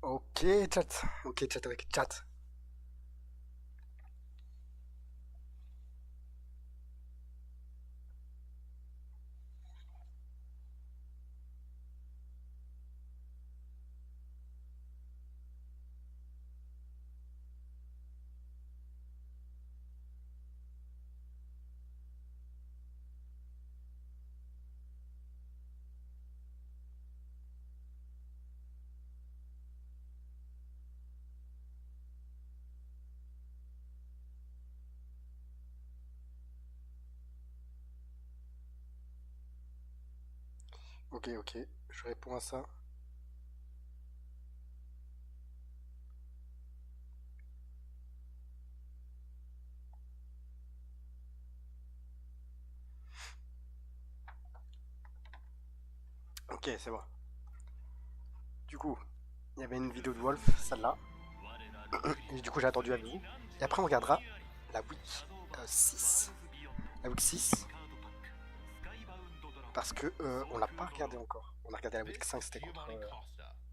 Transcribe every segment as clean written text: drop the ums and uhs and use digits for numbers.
Ok, chat. Ok, chat avec chat. Ok, ok. Je réponds à ça. Ok, c'est bon. Du coup, il y avait une vidéo de Wolf, celle-là. Et du coup, j'ai attendu avec vous. Et après, on regardera la week 6. La week 6. Parce que on l'a pas regardé encore. On a regardé la week 5, c'était contre.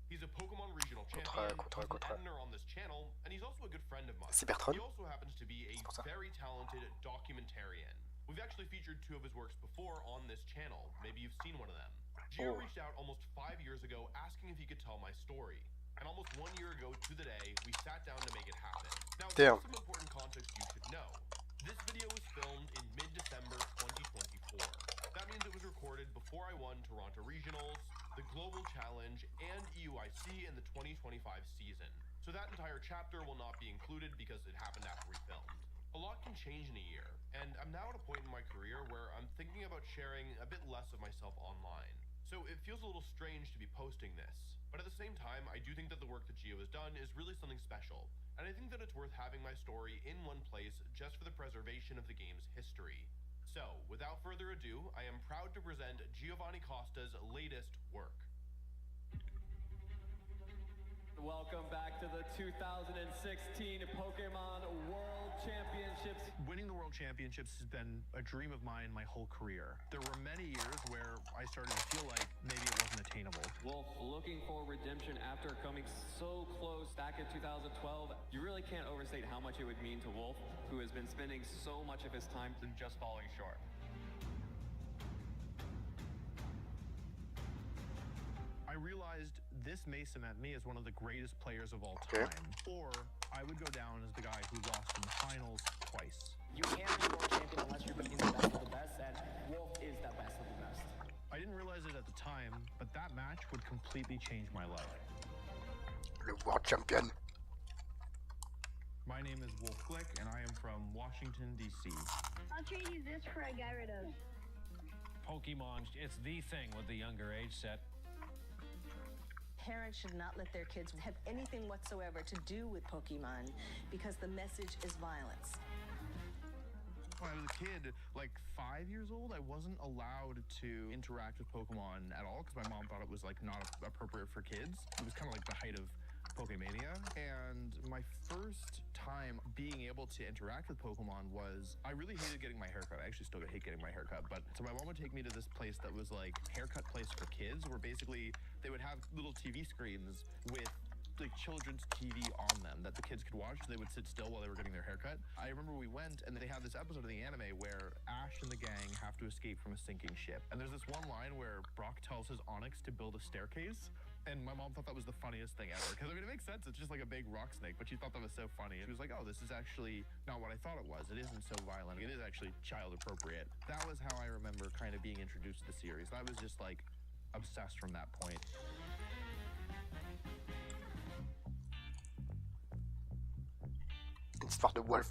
He's a Pokemon regional Contre. champion. He's an editor on this channel, and he's also a good friend of mine. Cybertron. He also happens to be C'est pour ça. a very talented documentarian. We've actually featured two of his works before on this channel. Maybe you've seen one of them. Gio reached out almost 5 years ago asking if he could tell my story. And almost 1 year ago to the day, we sat down to make it happen. Now, there's some important context you should know. This video was filmed in mid-December 2024. That means it was recorded before I won Toronto Regionals, the Global Challenge, and EUIC in the 2025 season. So that entire chapter will not be included because it happened after we filmed. A lot can change in a year, and I'm now at a point in my career where I'm thinking about sharing a bit less of myself online. So it feels a little strange to be posting this. But at the same time, I do think that the work that Gio has done is really something special. And I think that it's worth having my story in one place just for the preservation of the game's history. So, without further ado, I am proud to present Giovanni Costa's latest work. Welcome back to the 2016 Pokemon World Championships. Winning the World Championships has been a dream of mine my whole career. There were many years where I started to feel like maybe it wasn't attainable. Wolf looking for redemption after coming so close back in 2012. You really can't overstate how much it would mean to Wolf, who has been spending so much of his time just falling short. I realized this may cement me as one of the greatest players of all time, or I would go down as the guy who lost in the finals twice. You can't be world champion unless you're beating the best of the best, and Wolf is the best of the best. I didn't realize it at the time, but that match would completely change my life. Le World Champion. My name is Wolf Glick, and I am from Washington, D.C. I'll trade you this for a Gyarados. Pokemon, it's the thing with the younger age set. Parents should not let their kids have anything whatsoever to do with Pokemon because the message is violence. When I was a kid, like 5 years old, I wasn't allowed to interact with Pokemon at all because my mom thought it was like not appropriate for kids. It was kind of like the height of Pokemania, and my first time being able to interact with Pokemon was, I really hated getting my haircut. I actually still hate getting my haircut, but so my mom would take me to this place that was like haircut place for kids, where basically they would have little TV screens with like children's TV on them that the kids could watch. They would sit still while they were getting their haircut. I remember we went and they had this episode of the anime where Ash and the gang have to escape from a sinking ship. And there's this one line where Brock tells his Onix to build a staircase. And my mom thought that was the funniest thing ever. Because I mean, it makes sense. It's just like a big rock snake, but she thought that was so funny. And she was like, oh, this is actually not what I thought it was. It isn't so violent. It is actually child appropriate. That was how I remember kind of being introduced to the series. I was just like obsessed from that point. Histoire de Wolf.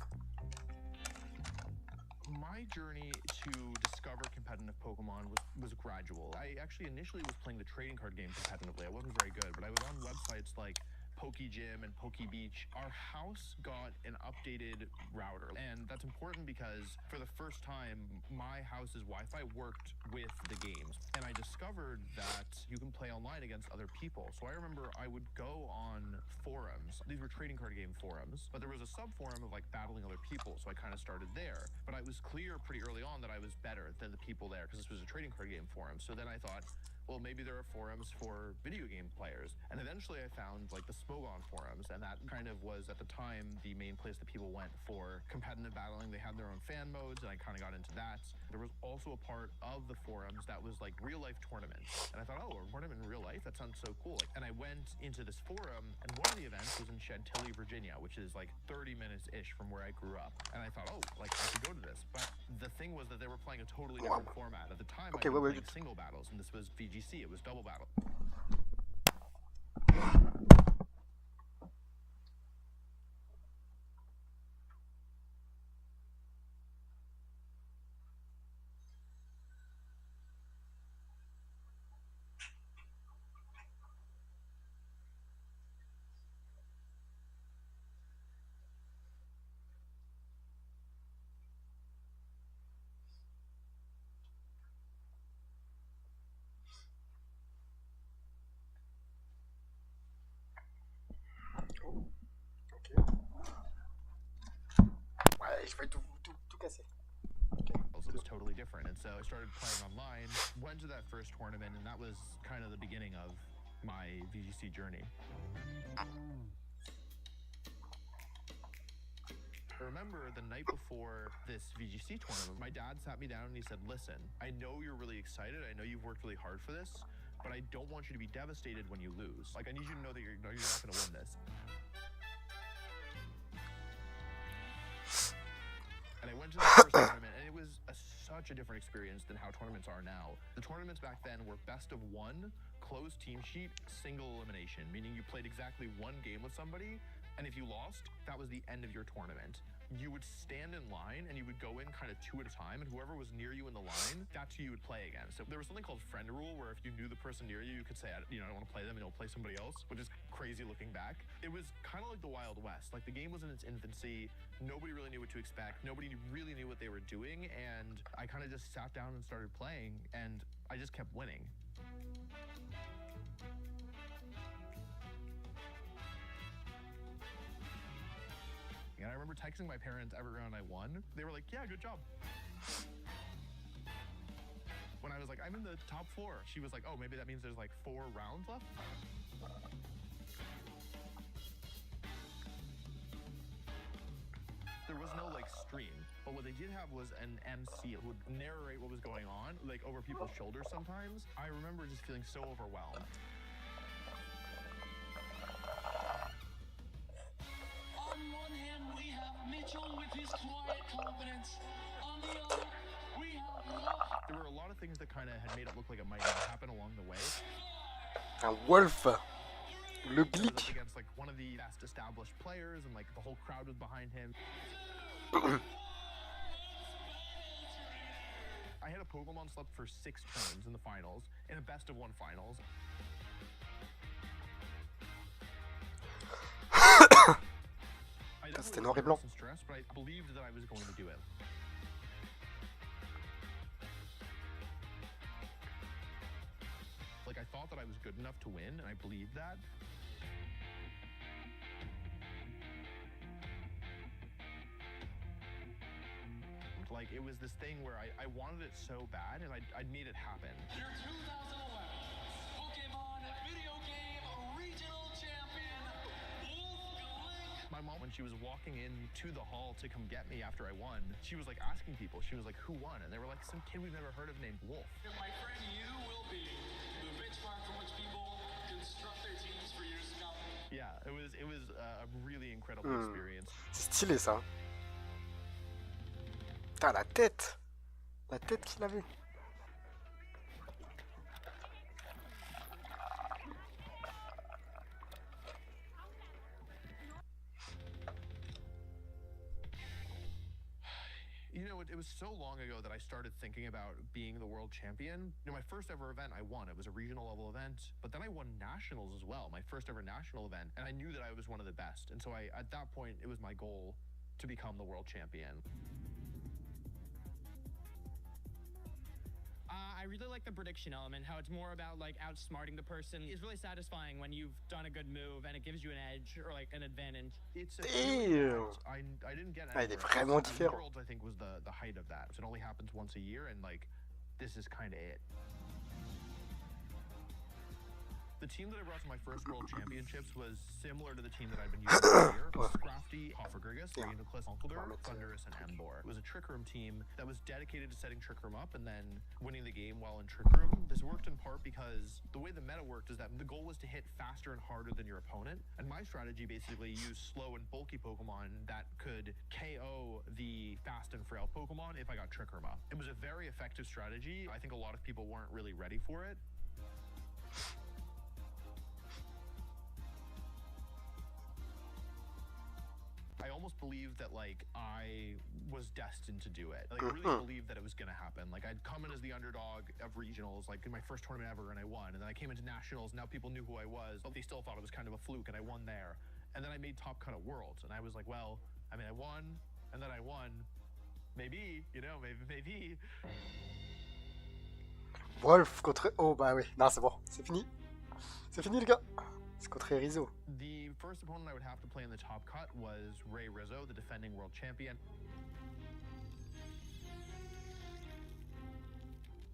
My journey to discover competitive Pokemon was gradual. I actually initially was playing the trading card game competitively. I wasn't very good, but I was on websites like PokeGym and PokeBeach. Our house got an updated router, and that's important because for the first time, my house's Wi-Fi worked with the games, and I discovered that you can play online against other people. So I remember I would go on forums. These were trading card game forums, but there was a sub-forum of like battling other people, so I kind of started there. But I was clear pretty early on that I was better than the people there because this was a trading card game forum. So then I thought, well, maybe there are forums for video game players. And eventually I found like the Smogon forums, and that kind of was at the time the main place that people went for competitive battling. They had their own fan modes, and I kind of got into that. There was also a part of the forums that was like real life tournaments. And I thought, oh, a tournament in real life? That sounds so cool. And I went into this forum, and one of the events was in Chantilly, Virginia, which is like 30 minutes-ish from where I grew up. And I thought, oh, like I could go to this. But the thing was that they were playing a totally different format. At the time, I was playing single battles, and this was VGC. It was double battle. Ouais, je vais tout casser. It was totally different, and so I started playing online, went to that first tournament, and that was kind of the beginning of my VGC journey. I remember the night before this VGC tournament, my dad sat me down and he said, listen, I know you're really excited, I know you've worked really hard for this, but I don't want you to be devastated when you lose. Like, I need you to know that you're not going to win this. And I went to the first tournament, and it was such a different experience than how tournaments are now. The tournaments back then were best of one, closed team sheet, single elimination, meaning you played exactly one game with somebody, and if you lost, that was the end of your tournament. You would stand in line, and you would go in kind of two at a time, and whoever was near you in the line, that's who you would play against. So there was something called friend rule, where if you knew the person near you, you could say, I don't want to play them, and you'll play somebody else, which is crazy looking back. It was kind of like the Wild West. Like, the game was in its infancy. Nobody really knew what to expect. Nobody really knew what they were doing, and I kind of just sat down and started playing, and I just kept winning. And I remember texting my parents every round I won. They were like, yeah, good job. When I was like, I'm in the top 4, she was like, oh, maybe that means there's like 4 rounds left? There was no like stream, but what they did have was an MC who would narrate what was going on, like over people's shoulders sometimes. I remember just feeling so overwhelmed. On one hand, we have Mitchell with his quiet confidence. On the other, we have Wolf. There were a lot of things that kind of had made it look like it might not happen along the way. Un Wolf. Le glitch. Against like one of the best established players, and like the whole crowd was behind him. I had a Pokemon slip for 6 turns in the finals, in a best of 1 finals. C'était noir et blanc. Stress, but I believed that I was going to do it. Like, I thought that I was good enough to win, and I believed that. Like, it was this thing where I wanted it so bad, and I'd made it happen. Your 2011 Pokemon video game regional champion, Wolf. My mom, when she was walking into the hall to come get me after I won, she was like asking people, she was like, who won? And they were like, some kid we've never heard of named Wolf. And my friend, you will be the benchmark from which people construct their teams for years to come. Yeah, it was a really incredible experience. C'est stylé ça. Putain, la tête qu'il avait. You know, it was so long ago that I started thinking about being the world champion. You know, my first ever event I won. It was a regional level event, but then I won nationals as well, my first ever national event, and I knew that I was one of the best. And so at that point, it was my goal to become the world champion. I really like the prediction element, how it's more about like outsmarting the person. It's really satisfying when you've done a good move and it gives you an edge or like an advantage. It's a I didn't get il est vraiment différent. Worlds, I think, was the height of that. It only happens once a year, and like this is kind of it. The team that I brought to my first World Championships was similar to the team that I've been using this year. Scrafty, Hoffergrigus, Reinoclus, Onkeldor, Thunderous, and Embor. It was a Trick Room team that was dedicated to setting Trick Room up and then winning the game while in Trick Room. This worked in part because the way the meta worked is that the goal was to hit faster and harder than your opponent. And my strategy basically used slow and bulky Pokemon that could KO the fast and frail Pokemon if I got Trick Room up. It was a very effective strategy. I think a lot of people weren't really ready for it. I almost believed that like I was destined to do it. Like I really believed that it was gonna happen. Like I'd come in as the underdog of regionals, like in my first tournament ever, and I won. And then I came into nationals. Now people knew who I was, but they still thought it was kind of a fluke, and I won there. And then I made top cut at Worlds, and I was like, well, I mean, I won, and then I won. Maybe, you know, maybe. Wolf contre... Oh bah oui, non c'est bon, c'est fini. C'est fini les gars. C'est contre Rizzo. The first opponent I would have to play in the top cut was Ray Rizzo, the defending world champion.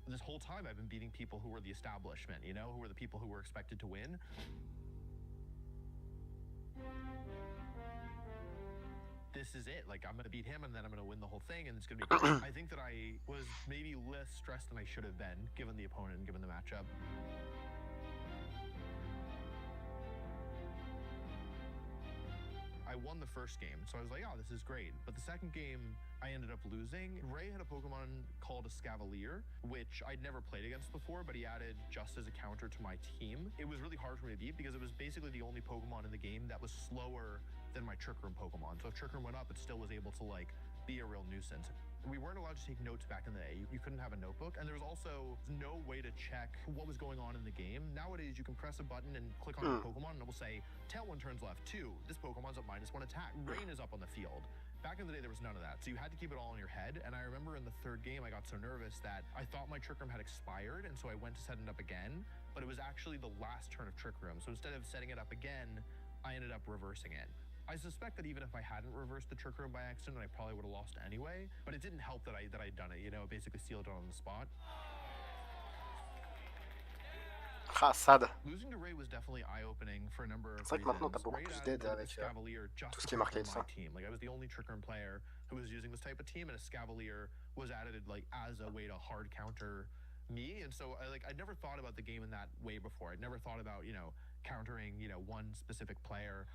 This whole time I've been beating people who were the establishment, you know, who were the people who were expected to win. This is it. Like, I'm going to beat him, and then I'm going to win the whole thing, and it's going to be great. I think that I was maybe less stressed than I should have been, given the opponent and given the matchup. I won the first game, so I was like, oh, this is great. But the second game, I ended up losing. Ray had a Pokemon called a Scavalier, which I'd never played against before, but he added just as a counter to my team. It was really hard for me to beat because it was basically the only Pokemon in the game that was slower than my Trick Room Pokemon. So if Trick Room went up, it still was able to like be a real nuisance. We weren't allowed to take notes back in the day. You couldn't have a notebook, and there was also no way to check what was going on in the game. Nowadays, you can press a button and click on a Pokemon, and it will say, Tailwind turns left, 2. This Pokemon's at -1 attack. Rain is up on the field. Back in the day, there was none of that, so you had to keep it all in your head. And I remember in the third game, I got so nervous that I thought my Trick Room had expired, and so I went to set it up again, but it was actually the last turn of Trick Room. So instead of setting it up again, I ended up reversing it. I suspect that even if I hadn't reversed the Trick Room by accident, I probably would have lost anyway. But it didn't help that I'd done it, you know, it basically sealed it on the spot. Ah, sad. Losing to Ray was definitely eye-opening for a number of C'est vrai que maintenant t'as beaucoup Ray plus added d'aide avec Scavalier just tout ce qui est marqué ça. team. Like I was the only Trick Room player who was using this type of team, and a Scavalier was added like as a way to hard counter me. And so I'd never thought about the game in that way before. I'd never thought about, you know, countering, you know, one specific player.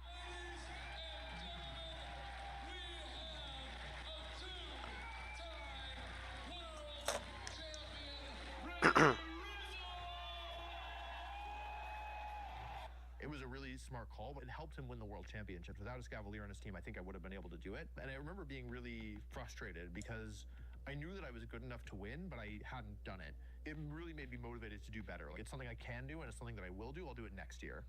It was a really smart call, but it helped him win the World Championships. Without a Scavalier on his team, I think I would have been able to do it. And I remember being really frustrated because I knew that I was good enough to win, but I hadn't done it. It really made me motivated to do better. Like, it's something I can do, and it's something that I will do. I'll do it next year.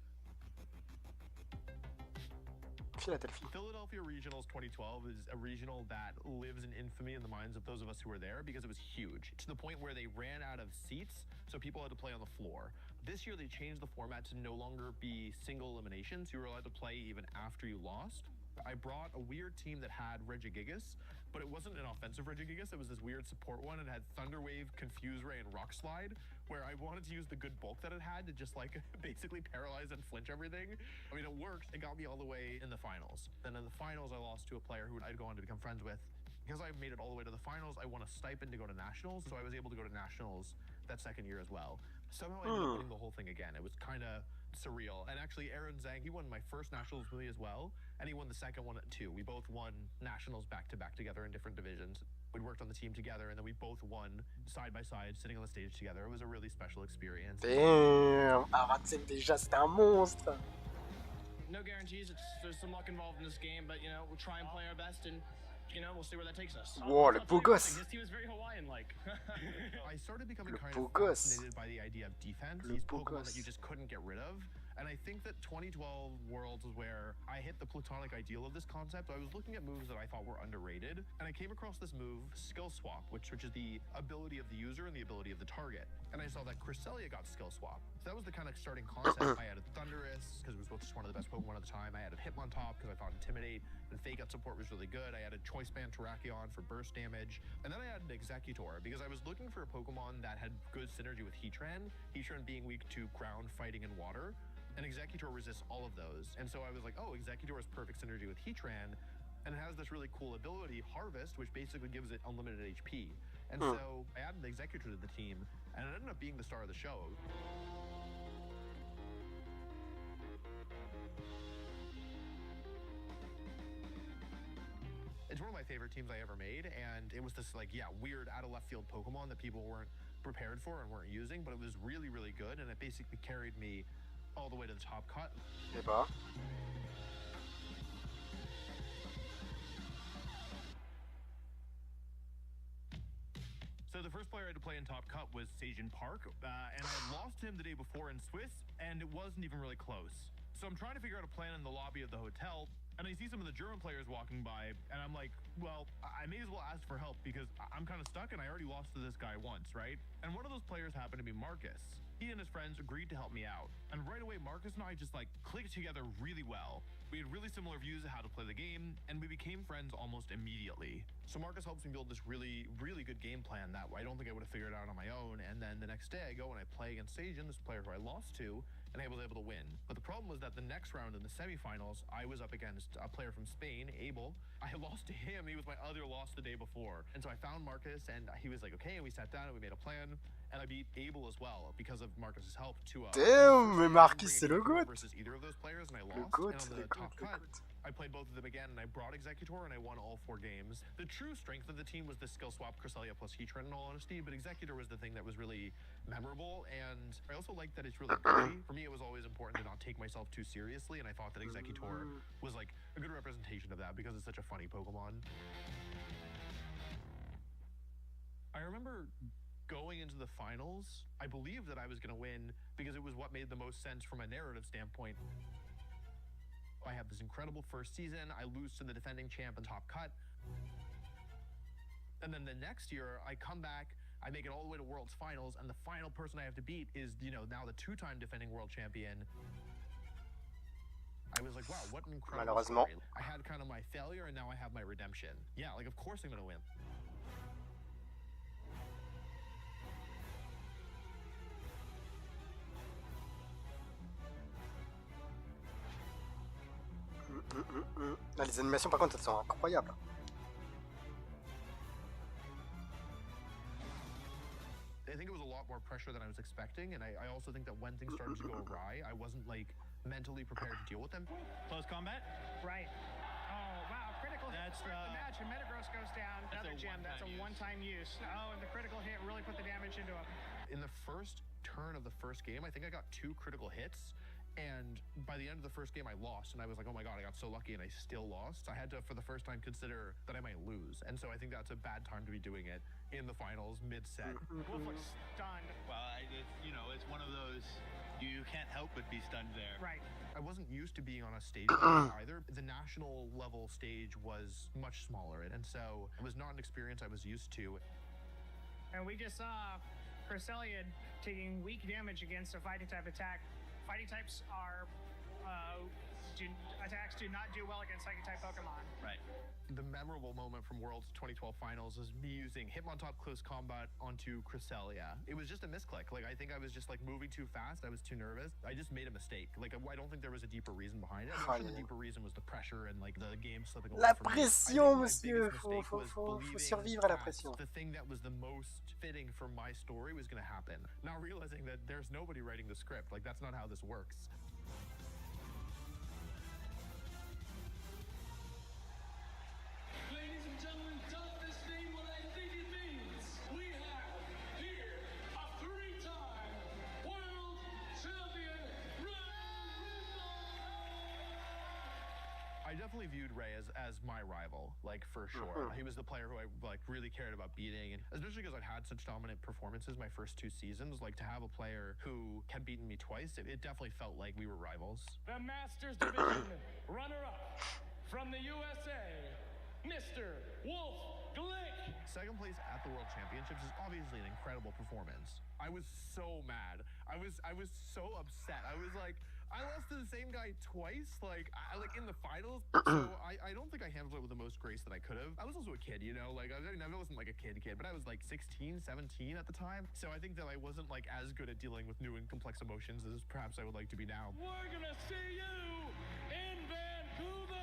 Philadelphia Regionals 2012 is a regional that lives in infamy in the minds of those of us who were there because it was huge, to the point where they ran out of seats, so people had to play on the floor. This year they changed the format to no longer be single eliminations. You were allowed to play even after you lost. I brought a weird team that had Regigigas, but it wasn't an offensive Regigigas. It was this weird support one. It had Thunderwave, Confuse Ray, and Rock Slide, where I wanted to use the good bulk that it had to just like basically paralyze and flinch everything. I mean, it worked. It got me all the way in the finals. Then in the finals, I lost to a player who I'd go on to become friends with. Because I made it all the way to the finals, I won a stipend to go to nationals, so I was able to go to nationals that second year as well. Somehow I ended up winning the whole thing again. It was kind of surreal. And actually, Aaron Zhang, he won my first nationals with me as well, and he won the second one too. We both won nationals back-to-back together in different divisions. We worked on the team together, and then we both won side by side, sitting on the stage together. It was a really special experience. Damn! Aratzin déjà, c'était un monstre! No guarantees. There's some luck involved in this game, but, you know, we'll try and play our best, and, you know, we'll see where that takes us. Wow, le beau gosse! His team is very Hawaiian-like. I started becoming kind beau of gosse. fascinated by the idea of defense. Le These beau Pokemon gosse. that you just couldn't get rid of. And I think that 2012 Worlds was where I hit the platonic ideal of this concept. I was looking at moves that I thought were underrated, and I came across this move, Skill Swap, which is the ability of the user and the ability of the target. And I saw that Cresselia got Skill Swap. So that was the kind of starting concept. I added Thunderous, because it was just one of the best Pokemon at the time. I added Hitmontop because I thought Intimidate and Fake Out support was really good. I added Choice Band Terrakion for burst damage. And then I added Executor because I was looking for a Pokemon that had good synergy with Heatran. Heatran being weak to ground, fighting, and water. And Executor resists all of those. And so I was like, oh, Executor has perfect synergy with Heatran. And it has this really cool ability, Harvest, which basically gives it unlimited HP. And so I added the Executor to the team, and it ended up being the star of the show. It's one of my favorite teams I ever made, and it was this weird out of left field Pokemon that people weren't prepared for and weren't using, but it was really, really good, and it basically carried me all the way to the top cut. Eh bah. So the first player I had to play in Top Cut was Sajin Park, and I had lost him the day before in Swiss, and it wasn't even really close. So I'm trying to figure out a plan in the lobby of the hotel, and I see some of the German players walking by, and I'm like, well, I may as well ask for help because I'm kind of stuck and I already lost to this guy once, right? And one of those players happened to be Marcus. He and his friends agreed to help me out. And right away, Marcus and I just clicked together really well. We had really similar views of how to play the game, and we became friends almost immediately. So Marcus helps me build this really, really good game plan that I don't think I would have figured out on my own. And then the next day I go and I play against Sajin, this player who I lost to, and I was able to win. But the problem was that the next round in the semifinals, I was up against a player from Spain, Abel. I lost to him. He was my other loss the day before. And so I found Marcus, and he was like, okay, and we sat down and we made a plan. And I beat Abel as well because of Marcus's help to Damn, mais Marcus c'est le GOAT. Versus either of those players, and I lost. Le GOAT, and on the top cut, I played both of them again, and I brought Executor, and I won all 4 games. The true strength of the team was the skill swap Cresselia plus Heatran, in all honesty, but Executor was the thing that was really memorable, and I also liked that it's really goofy. For me, it was always important to not take myself too seriously, and I thought that Executor was a good representation of that because it's such a funny Pokemon. I remember going into the finals, I believed that I was going to win because it was what made the most sense from a narrative standpoint. I have this incredible first season, I lose to the defending champ in Top Cut. And then the next year, I come back, I make it all the way to World's Finals, and the final person I have to beat is, now the 2-time defending world champion. I was like, wow, what an incredible story. I had kind of my failure, and now I have my redemption. Yeah, of course I'm going to win. Ah, les animations par contre elles sont incroyables. I think it was a lot more pressure than I was expecting, and I also think that when things started to go awry, I wasn't mentally prepared to deal with them. Close combat? Right. Oh, wow, critical hit to start the match, and Metagross goes down. Another gem, that's a one-time use. Oh, and the critical hit really put the damage into him. In the first turn of the first game, I think I got 2 critical hits. And by the end of the first game, I lost, and I was like, oh my god, I got so lucky, and I still lost. I had to, for the first time, consider that I might lose. And so I think that's a bad time to be doing it in the finals, mid-set. Wolf was stunned. Well, it's one of those, you can't help but be stunned there. Right. I wasn't used to being on a stage like that either. The national level stage was much smaller, and so it was not an experience I was used to. And we just saw Cresselia taking weak damage against a fighting type attack. Fighting types are, attacks do not do well against psychic type Pokemon. Right. The memorable moment from World's 2012 finals was me using Hitmontop Close Combat onto Cresselia. It was just a misclick. I think I was just moving too fast. I was too nervous. I just made a mistake. I don't think there was a deeper reason behind it. I'm sure the deeper reason was the pressure and the game slipping away La from me. pression, monsieur. Faut survivre à la pression. The thing that was the most fitting for my story was going to happen. Now realizing that there's nobody writing the script. That's not how this works. Ladies and gentlemen, does this mean what I think it means? We have here a 3-time world champion, I definitely viewed Ray as my rival, for sure. He was the player who I really cared about beating, and especially because I'd had such dominant performances my first 2 seasons. To have a player who had beaten me twice, it definitely felt like we were rivals. The Masters Division runner-up from the USA, Mr. Wolf Glick. Second place at the World Championships is obviously an incredible performance. I was so mad. I was so upset. I I lost to the same guy twice, like in the finals. So I don't think I handled it with the most grace that I could have. I was also a kid, you know, like I wasn't like a kid, but I was like 16, 17 at the time. So I think that I wasn't like as good at dealing with new and complex emotions as perhaps I would like to be now. We're gonna see you in Vancouver!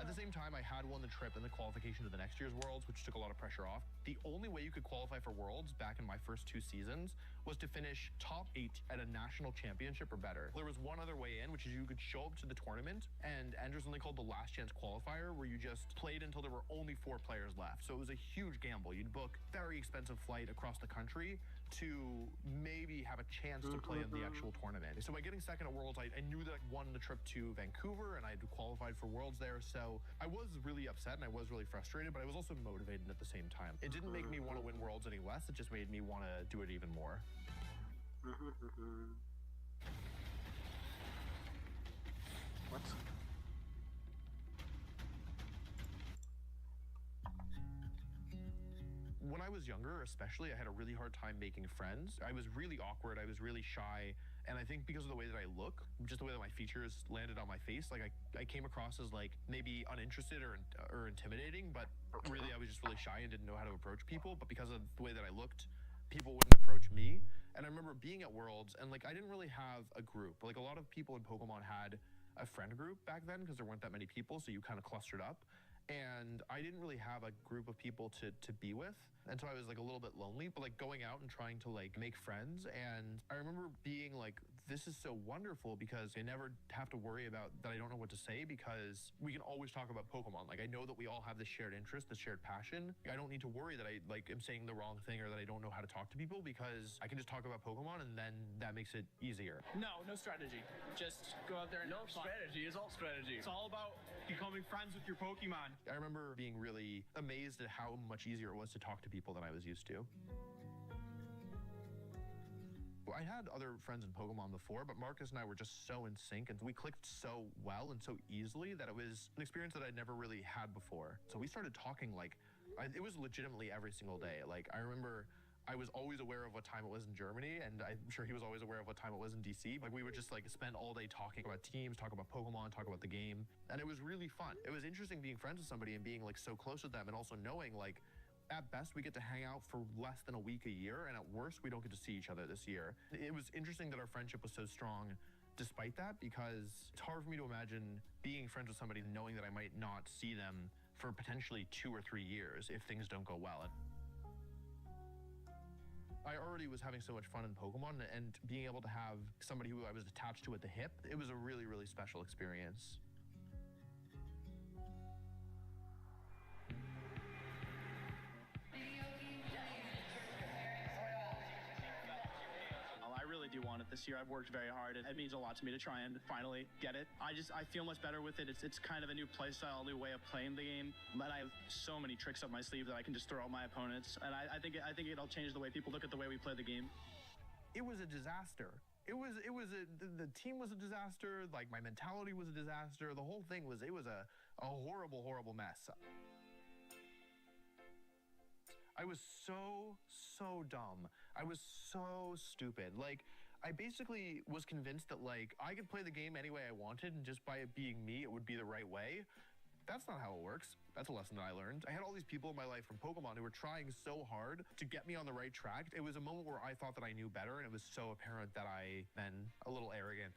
At the same time, I had won the trip and the qualification to the next year's Worlds, which took a lot of pressure off. The only way you could qualify for Worlds back in my first 2 seasons was to finish top 8 at a national championship or better. There was one other way in, which is you could show up to the tournament and enter something called the last chance qualifier, where you just played until there were only 4 players left. So it was a huge gamble. You'd book very expensive flight across the country to maybe have a chance to play in the actual tournament. So by getting second at Worlds, I knew that I won the trip to Vancouver and I had qualified for Worlds there. So I was really upset and I was really frustrated, but I was also motivated at the same time. It didn't make me want to win Worlds any less. It just made me want to do it even more. What? When I was younger, especially, I had a really hard time making friends. I was really awkward. I was really shy. And I think because of the way that I look, just the way that my features landed on my face, like I came across as like maybe uninterested or intimidating, but really I was just really shy and didn't know how to approach people. But because of the way that I looked, people wouldn't approach me. And I remember being at Worlds and like I didn't really have a group. Like a lot of people in Pokemon had a friend group back then because there weren't that many people, so you kind of clustered up. And I didn't really have a group of people to be with. And so I was like a little bit lonely, but like going out and trying to like make friends. And I remember being like, this is so wonderful because I never have to worry about that I don't know what to say because we can always talk about Pokemon. Like I know that we all have this shared interest, this shared passion. I don't need to worry that I like am saying the wrong thing or that I don't know how to talk to people because I can just talk about Pokemon and then that makes it easier. No strategy. Just go out there and no strategy. It's all strategy. It's all about becoming friends with your Pokemon. I remember being really amazed at how much easier it was to talk to people than I was used to. I had other friends in Pokemon before, but Marcus and I were just so in sync and we clicked so well and so easily that it was an experience that I'd never really had before. So we started talking like, it was legitimately every single day. Like I remember I was always aware of what time it was in Germany, and I'm sure he was always aware of what time it was in DC. Like we would just like spend all day talking about teams, talk about Pokemon, talk about the game, and it was really fun. It was interesting being friends with somebody and being like so close with them, and also knowing like at best we get to hang out for less than a week a year, and at worst we don't get to see each other this year. It was interesting that our friendship was so strong despite that, because it's hard for me to imagine being friends with somebody knowing that I might not see them for potentially 2 or 3 years if things don't go well. I already was having so much fun in Pokemon, and being able to have somebody who I was attached to at the hip, it was a really, really special experience. I really do want it this year. I've worked very hard, and it means a lot to me to try and finally get it. I feel much better with it. It's kind of a new play style, a new way of playing the game. And I have so many tricks up my sleeve that I can just throw at my opponents. And I think it'll change the way people look at the way we play the game. It was a disaster. The team was a disaster. Like my mentality was a disaster. The whole thing was a horrible, horrible mess. I was so dumb. I was so stupid. Like, I basically was convinced that, like, I could play the game any way I wanted, and just by it being me, it would be the right way. That's not how it works. That's a lesson that I learned. I had all these people in my life from Pokemon who were trying so hard to get me on the right track. It was a moment where I thought that I knew better, and it was so apparent that I been a little arrogant.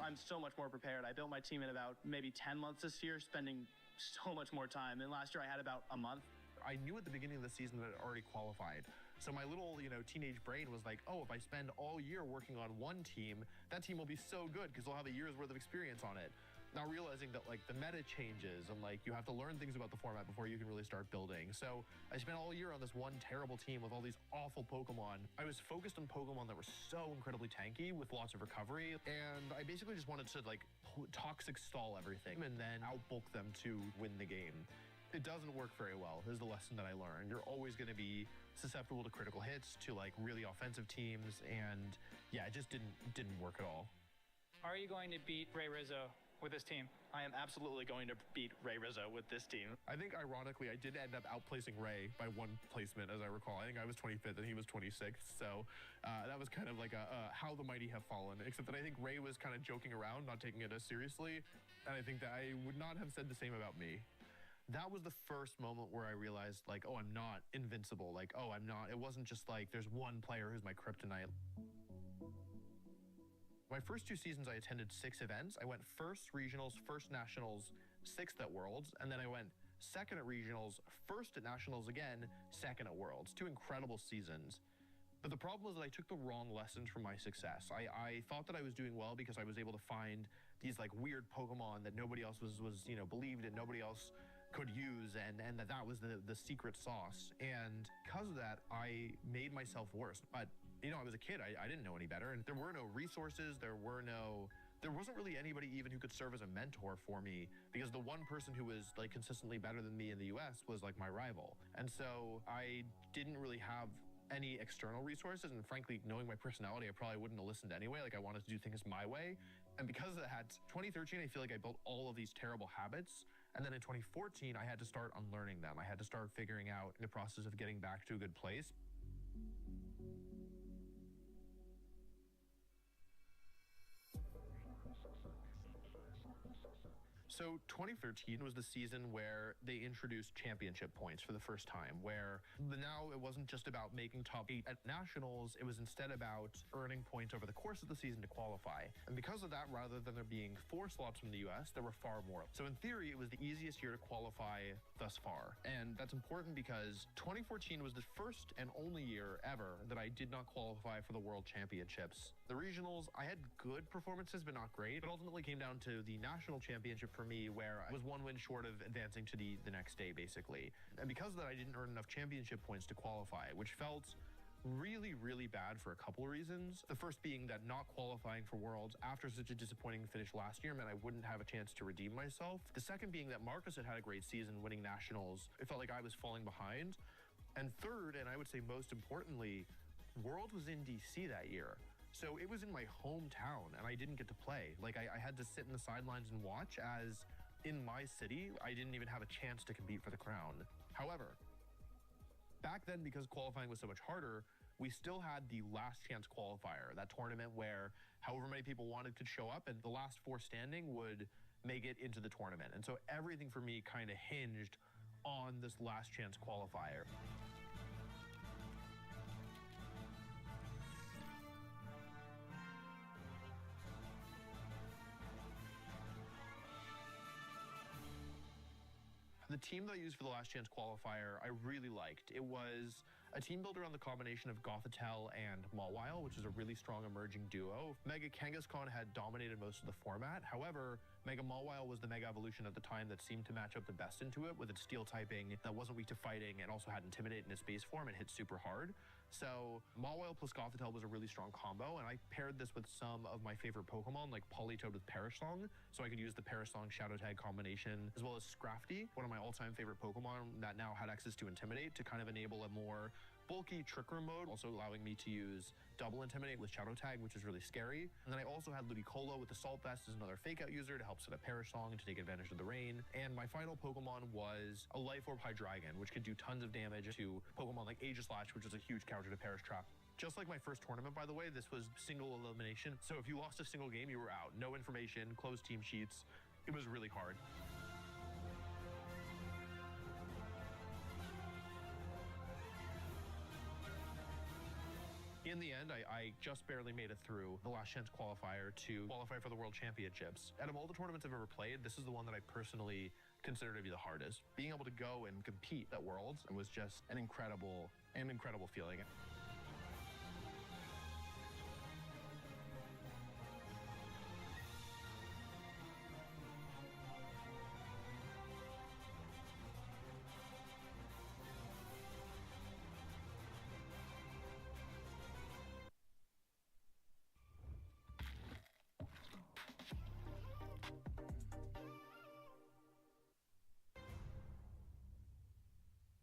I'm so much more prepared. I built my team in about maybe 10 months this year, spending so much more time. And last year I had about a month. I knew at the beginning of the season that I'd already qualified. So my little, teenage brain was like, oh, if I spend all year working on one team, that team will be so good because they'll have a year's worth of experience on it. Now realizing that like the meta changes and like you have to learn things about the format before you can really start building. So I spent all year on this one terrible team with all these awful Pokemon. I was focused on Pokemon that were so incredibly tanky with lots of recovery, and I basically just wanted to like toxic stall everything and then outbulk them to win the game. It doesn't work very well, is the lesson that I learned. You're always going to be susceptible to critical hits, to like really offensive teams, and yeah, it just didn't work at all. Are you going to beat Ray Rizzo with this team. I am absolutely going to beat Ray Rizzo with this team. I think, ironically, I did end up outplacing Ray by one placement, as I recall. I think I was 25th and he was 26th, so that was kind of like a how the mighty have fallen, except that I think Ray was kind of joking around, not taking it as seriously, and I think that I would not have said the same about me. That was the first moment where I realized, like, oh, I'm not invincible. Like, oh, I'm not. It wasn't just like there's one player who's my kryptonite. My first 2 seasons, I attended 6 events. I went first regionals, first nationals, 6th at Worlds, and then I went second at regionals, first at nationals again, second at Worlds. 2 incredible seasons. But the problem was that I took the wrong lessons from my success. I thought that I was doing well because I was able to find these like weird Pokemon that nobody else was believed in, nobody else could use, and that was the secret sauce. And because of that, I made myself worse. But I was a kid, I didn't know any better, and there were no resources, there wasn't really anybody even who could serve as a mentor for me, because the one person who was like consistently better than me in the US was like my rival. And so I didn't really have any external resources, and frankly, knowing my personality, I probably wouldn't have listened anyway. Like, I wanted to do things my way. And because of that, 2013, I feel like I built all of these terrible habits. And then in 2014, I had to start unlearning them. I had to start figuring out the process of getting back to a good place. So 2013 was the season where they introduced championship points for the first time, where now it wasn't just about making top 8 at nationals, it was instead about earning points over the course of the season to qualify. And because of that, rather than there being 4 slots from the US, there were far more. So in theory, it was the easiest year to qualify thus far. And that's important because 2014 was the first and only year ever that I did not qualify for the World Championships. The regionals, I had good performances, but not great. It ultimately came down to the national championship for me, where I was 1 win short of advancing to the next day, basically. And because of that, I didn't earn enough championship points to qualify, which felt really, really bad for a couple of reasons. The first being that not qualifying for Worlds after such a disappointing finish last year meant I wouldn't have a chance to redeem myself. The second being that Marcus had a great season winning nationals. It felt like I was falling behind. And third, and I would say most importantly, World was in DC that year. So it was in my hometown, and I didn't get to play. Like, I had to sit in the sidelines and watch, as in my city, I didn't even have a chance to compete for the crown. However, back then, because qualifying was so much harder, we still had the last chance qualifier, that tournament where however many people wanted could show up, and the last 4 standing would make it into the tournament. And so everything for me kind of hinged on this last chance qualifier. The team that I used for the last chance qualifier, I really liked. It was a team built around the combination of Gothitelle and Mawile, which is a really strong emerging duo. Mega Kangaskhan had dominated most of the format. However, Mega Mawile was the Mega Evolution at the time that seemed to match up the best into it, with its steel typing that wasn't weak to fighting and also had Intimidate in its base form and hit super hard. So Mawile plus Gothitelle was a really strong combo, and I paired this with some of my favorite Pokemon, like Politoed with Perish Song, so I could use the Perish Song Shadow Tag combination, as well as Scrafty, one of my all-time favorite Pokemon that now had access to Intimidate, to kind of enable a more bulky Trick Room mode, also allowing me to use double Intimidate with Shadow Tag, which is really scary. And then I also had Ludicolo with Assault Vest as another fake out user to help set up Perish Song to take advantage of the rain. And my final Pokemon was a Life Orb Hydreigon, which could do tons of damage to Pokemon like Aegislash, which is a huge counter to Perish Trap. Just like my first tournament, by the way, this was single elimination. So if you lost a single game, you were out. No information, closed team sheets. It was really hard. In the end, I just barely made it through the last chance qualifier to qualify for the World Championships. Out of all the tournaments I've ever played, this is the one that I personally consider to be the hardest. Being able to go and compete at Worlds was just an incredible feeling.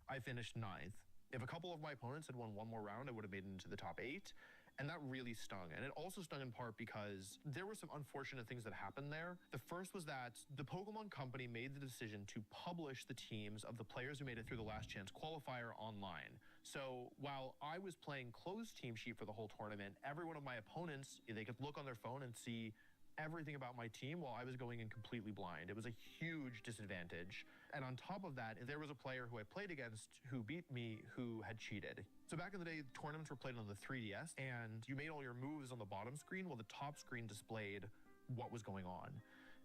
I finished 9th. If a couple of my opponents had won one more round, I would have made it into the top 8. And that really stung. And it also stung in part because there were some unfortunate things that happened there. The first was that the Pokemon Company made the decision to publish the teams of the players who made it through the Last Chance qualifier online. So while I was playing closed team sheet for the whole tournament, every one of my opponents, they could look on their phone and see everything about my team while I was going in completely blind. It was a huge disadvantage. And on top of that, there was a player who I played against who beat me who had cheated. So back in the day, tournaments were played on the 3DS, and you made all your moves on the bottom screen while the top screen displayed what was going on.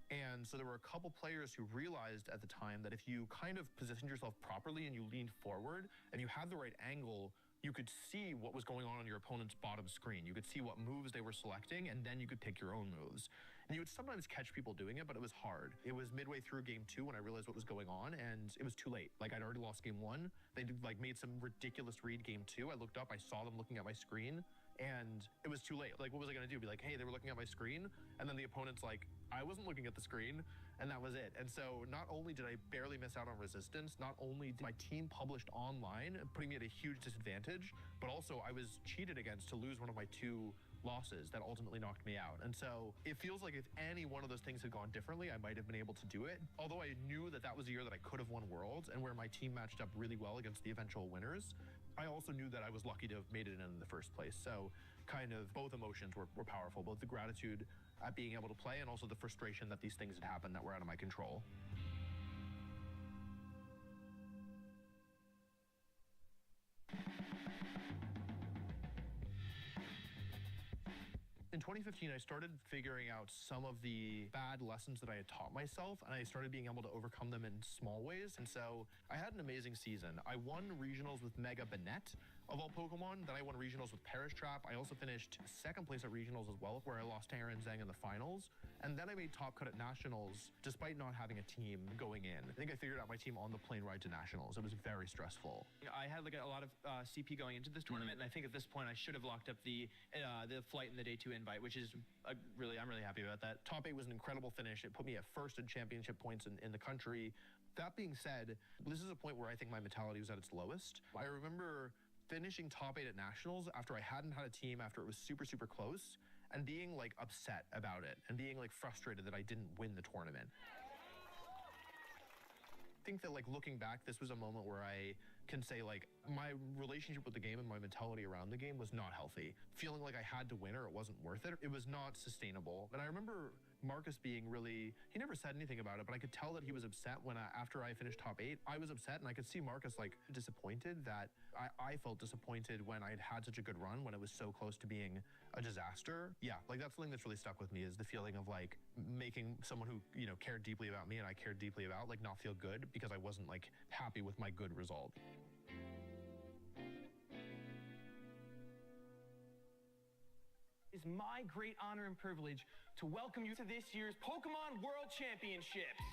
And so there were a couple players who realized at the time that if you kind of positioned yourself properly and you leaned forward and you had the right angle, you could see what was going on your opponent's bottom screen. You could see what moves they were selecting, and then you could pick your own moves. And you would sometimes catch people doing it, but it was hard. It was midway through game 2 when I realized what was going on, and it was too late. Like, I'd already lost game 1. They made some ridiculous read game 2. I looked up, I saw them looking at my screen, and it was too late. Like, what was I gonna do? Be like, hey, they were looking at my screen? And then the opponent's like, I wasn't looking at the screen, and that was it. And so not only did I barely miss out on resistance, not only did my team published online, putting me at a huge disadvantage, but also I was cheated against to lose one of my 2 losses that ultimately knocked me out. And so it feels like if any one of those things had gone differently, I might have been able to do it. Although I knew that that was a year that I could have won Worlds and where my team matched up really well against the eventual winners, I also knew that I was lucky to have made it in the first place. So kind of both emotions were powerful, both the gratitude at being able to play and also the frustration that these things had happened that were out of my control. In 2015, I started figuring out some of the bad lessons that I had taught myself, and I started being able to overcome them in small ways. And so I had an amazing season. I won regionals with Mega Banette, of all Pokemon. Then I won regionals with Perish Trap. I also finished second place at regionals as well, where I lost to Aaron Zhang in the finals. And then I made top cut at nationals, despite not having a team going in. I think I figured out my team on the plane ride to nationals. It was very stressful. I had a lot of CP going into this tournament, and I think at this point I should have locked up the flight and the day 2 invite, which is I'm really happy about that. Top 8 was an incredible finish. It put me at first in championship points in the country. That being said, this is a point where I think my mentality was at its lowest. I remember finishing top 8 at nationals after I hadn't had a team, after it was super, super close, and being upset about it and being frustrated that I didn't win the tournament. I think that looking back, this was a moment where I can say my relationship with the game and my mentality around the game was not healthy. Feeling like I had to win or it wasn't worth it. It was not sustainable. And I remember Marcus being really, he never said anything about it, but I could tell that he was upset when after I finished top 8, I was upset, and I could see Marcus disappointed that I felt disappointed when I'd had such a good run when it was so close to being a disaster. Yeah, that's something that's really stuck with me, is the feeling of making someone who, cared deeply about me and I cared deeply about, not feel good because I wasn't happy with my good result. It's my great honor and privilege to welcome you to this year's Pokemon World Championships.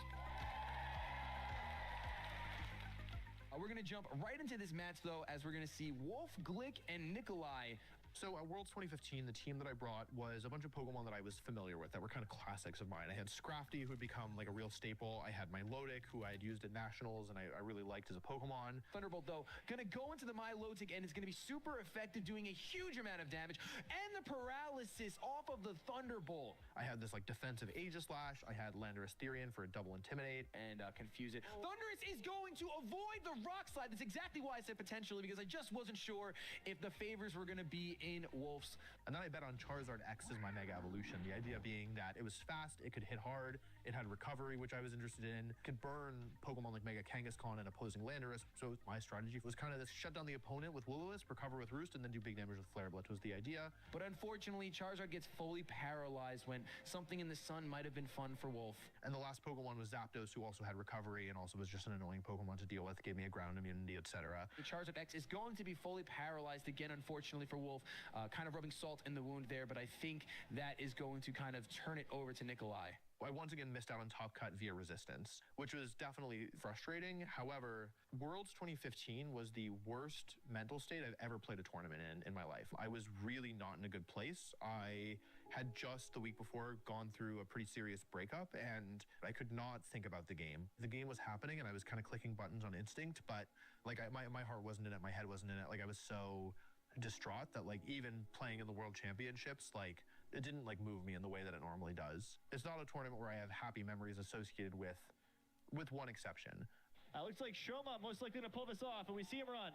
We're going to jump right into this match, though, as we're going to see Wolf, Glick, and Nikolai. So at Worlds 2015, the team that I brought was a bunch of Pokemon that I was familiar with that were kind of classics of mine. I had Scrafty, who had become a real staple. I had my Milotic, who I had used at Nationals, and I really liked as a Pokemon. Thunderbolt, though, gonna go into the Milotic, and it's gonna be super effective, doing a huge amount of damage, and the paralysis off of the Thunderbolt. I had this defensive Aegislash. I had Landorus Therian for a double Intimidate. And Confuse It. Thundurus is going to avoid the Rock Slide. That's exactly why I said potentially, because I just wasn't sure if the favors were gonna be in Wolf's. And then I bet on Charizard X as my Mega Evolution. The idea being that it was fast, it could hit hard, it had recovery, which I was interested in, could burn Pokemon like Mega Kangaskhan and opposing Landorus. So my strategy was kind of this: shut down the opponent with Will-O-Wisp, recover with Roost, and then do big damage with Flare Blitz was the idea. But unfortunately, Charizard gets fully paralyzed when something in the sun might have been fun for Wolf. And the last Pokemon was Zapdos, who also had recovery and also was just an annoying Pokemon to deal with, gave me a ground immunity, etc. The Charizard X is going to be fully paralyzed again, unfortunately for Wolf. Kind of rubbing salt in the wound there, but I think that is going to kind of turn it over to Nikolai. I once again missed out on top cut via resistance, which was definitely frustrating. However, Worlds 2015 was the worst mental state I've ever played a tournament in my life. I was really not in a good place. I had just the week before gone through a pretty serious breakup, and I could not think about the game. The game was happening, and I was kind of clicking buttons on instinct, but my heart wasn't in it, my head wasn't in it. I was so distraught that like even playing in the World Championships, like it didn't like move me in the way that it normally does. It's not a tournament where I have happy memories associated with one exception. Looks like Shoma most likely to pull this off, and we see him run.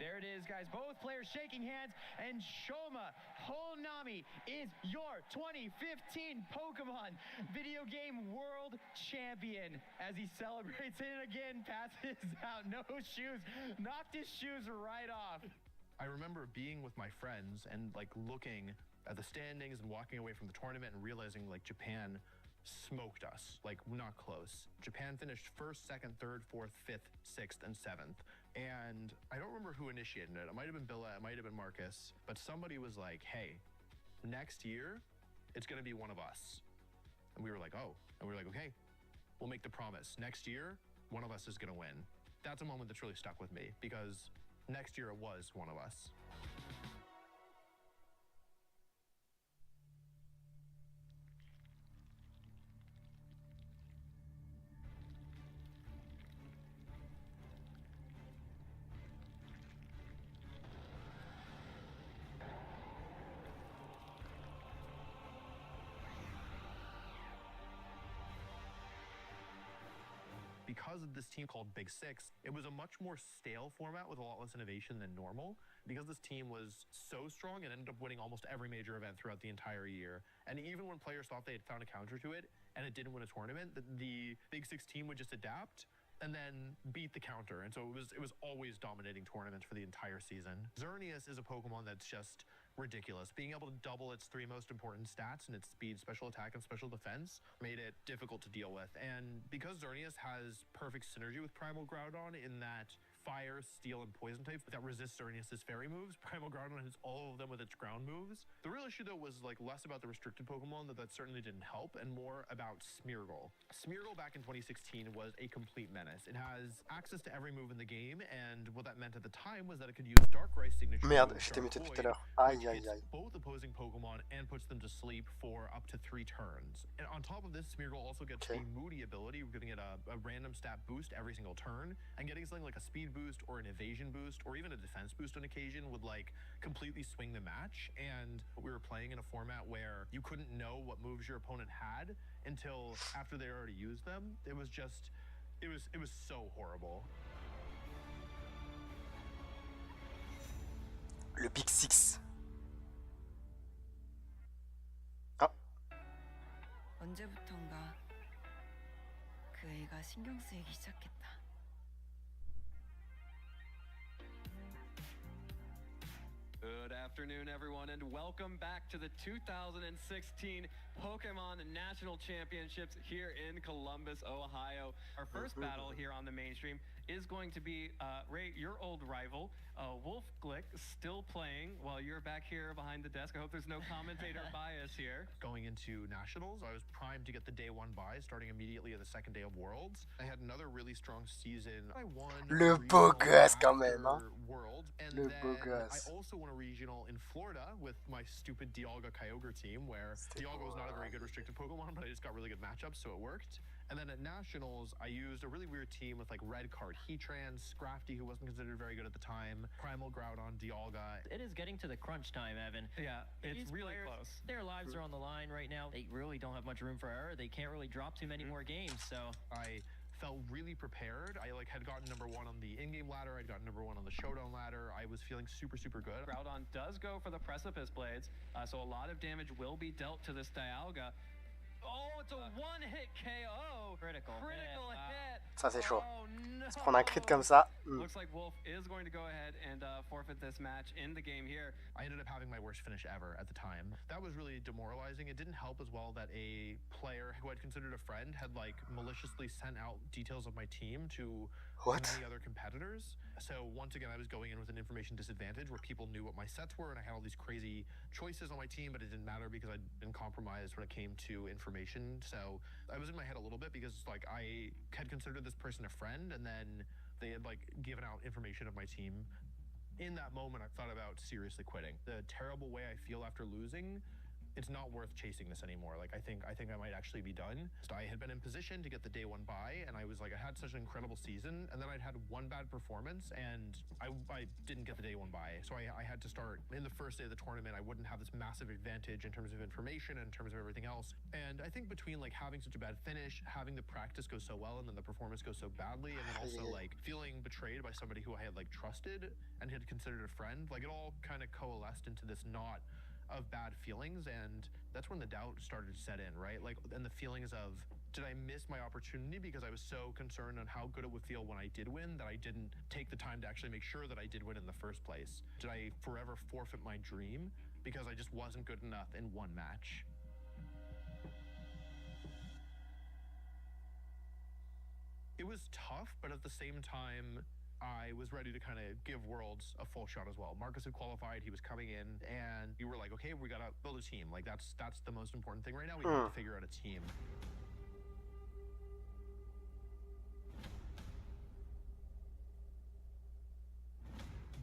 There it is, guys. Both players shaking hands, and Shoma Honami is your 2015 Pokemon Video Game World Champion. As he celebrates it again, passes out no shoes, knocked his shoes right off. I remember being with my friends and like looking at the standings and walking away from the tournament and realizing like Japan smoked us, like not close. Japan finished first, second, third, fourth, fifth, sixth, and seventh. And I don't remember who initiated it. It might have been Billa, it might have been Marcus, but somebody was like, hey, next year, it's gonna be one of us. And we were like, oh. And we were like, okay, we'll make the promise. Next year, one of us is gonna win. That's a moment that's really stuck with me because next year it was one of us. Because of this team called Big Six, it was a much more stale format with a lot less innovation than normal. Because this team was so strong, it ended up winning almost every major event throughout the entire year. And even when players thought they had found a counter to it and it didn't win a tournament, the Big Six team would just adapt and then beat the counter. And so it was always dominating tournaments for the entire season. Xerneas is a Pokemon that's just ridiculous. Being able to double its three most important stats in its speed, special attack, and special defense made it difficult to deal with. And because Xerneas has perfect synergy with Primal Groudon in that fire, steel, and poison types that resist Xerneas' fairy moves, Primal Groudon hits all of them with its ground moves. The real issue though was like less about the restricted Pokemon, that certainly didn't help, and more about Smeargle. Smeargle back in 2016 was a complete menace. It has access to every move in the game, and what that meant at the time was that it could use Darkrai signature. Merde, je t'ai muté tout à l'heure. Aïe, aïe, aïe. Both opposing Pokemon and puts them to sleep for up to 3 turns. And on top of this, Smeargle also gets a Moody ability, giving it a random stat boost every single turn, and getting something like a speed boost or an evasion boost or even a defense boost on occasion would like completely swing the match. And we were playing in a format where you couldn't know what moves your opponent had until after they already used them. It was just, it was so horrible. Le Big Six. 언제부턴가 그 애가 신경 쓰이기 시작했다. Good afternoon, everyone, and welcome back to the 2016 Pokemon National Championships here in Columbus, Ohio. Our first battle here on the mainstream is going to be Ray, your old rival, Wolf Glick, still playing while you're back here behind the desk. I hope there's no commentator bias here. Going into Nationals, I was primed to get the day 1 bye, starting immediately at the second day of Worlds. I had another really strong season. I won Le beau gosse quand même, hein? Worlds, and Le then beau gosse. I also won a regional in Florida with my stupid Dialga Kyogre team, where Dialga was not a very good restricted Pokemon, but I just got really good matchups, so it worked. And then at Nationals, I used a really weird team with like Red Card Heatran, Scrafty, who wasn't considered very good at the time, Primal Groudon, Dialga. It is getting to the crunch time, Evan. Yeah, it's really close. Their lives are on the line right now. They really don't have much room for error. They can't really drop too many more games, so I felt really prepared. I like had gotten number 1 on the in-game ladder. I'd gotten number 1 on the showdown ladder. I was feeling super, super good. Groudon does go for the Precipice Blades, so a lot of damage will be dealt to this Dialga. Oh, it's a one-hit KO. Critical hit. Ça c'est chaud. Oh, no. Se prendre un crit comme ça. Looks like Wolf is going to go ahead and forfeit this match in the game here. I ended up having my worst finish ever at the time. That was really demoralizing. It didn't help as well that a player who I'd considered a friend had like maliciously sent out details of my team to many other competitors. So once again, I was going in with an information disadvantage where people knew what my sets were, and I had all these crazy choices on my team, but it didn't matter because I'd been compromised when it came to information. So I was in my head a little bit because like I had considered this person a friend, and then they had like given out information of my team. In that moment, I thought about seriously quitting. The terrible way I feel after losing it's not worth chasing this anymore. Like I think I might actually be done. So I had been in position to get the day one bye, and I was like, I had such an incredible season, and then I'd had one bad performance, and I didn't get the day one bye. So I had to start in the first day of the tournament. I wouldn't have this massive advantage in terms of information and in terms of everything else. And I think between like having such a bad finish, having the practice go so well, and then the performance go so badly, and then also like feeling betrayed by somebody who I had like trusted and had considered a friend, like it all kind of coalesced into this knot of bad feelings, and that's when the doubt started to set in, right? Like, and the feelings of, did I miss my opportunity because I was so concerned on how good it would feel when I did win that I didn't take the time to actually make sure that I did win in the first place? Did I forever forfeit my dream because I just wasn't good enough in one match? It was tough, but at the same time, I was ready to kind of give Worlds a full shot as well. Marcus had qualified, he was coming in, and you were like, okay, we gotta build a team. Like that's the most important thing right now. We have to figure out a team.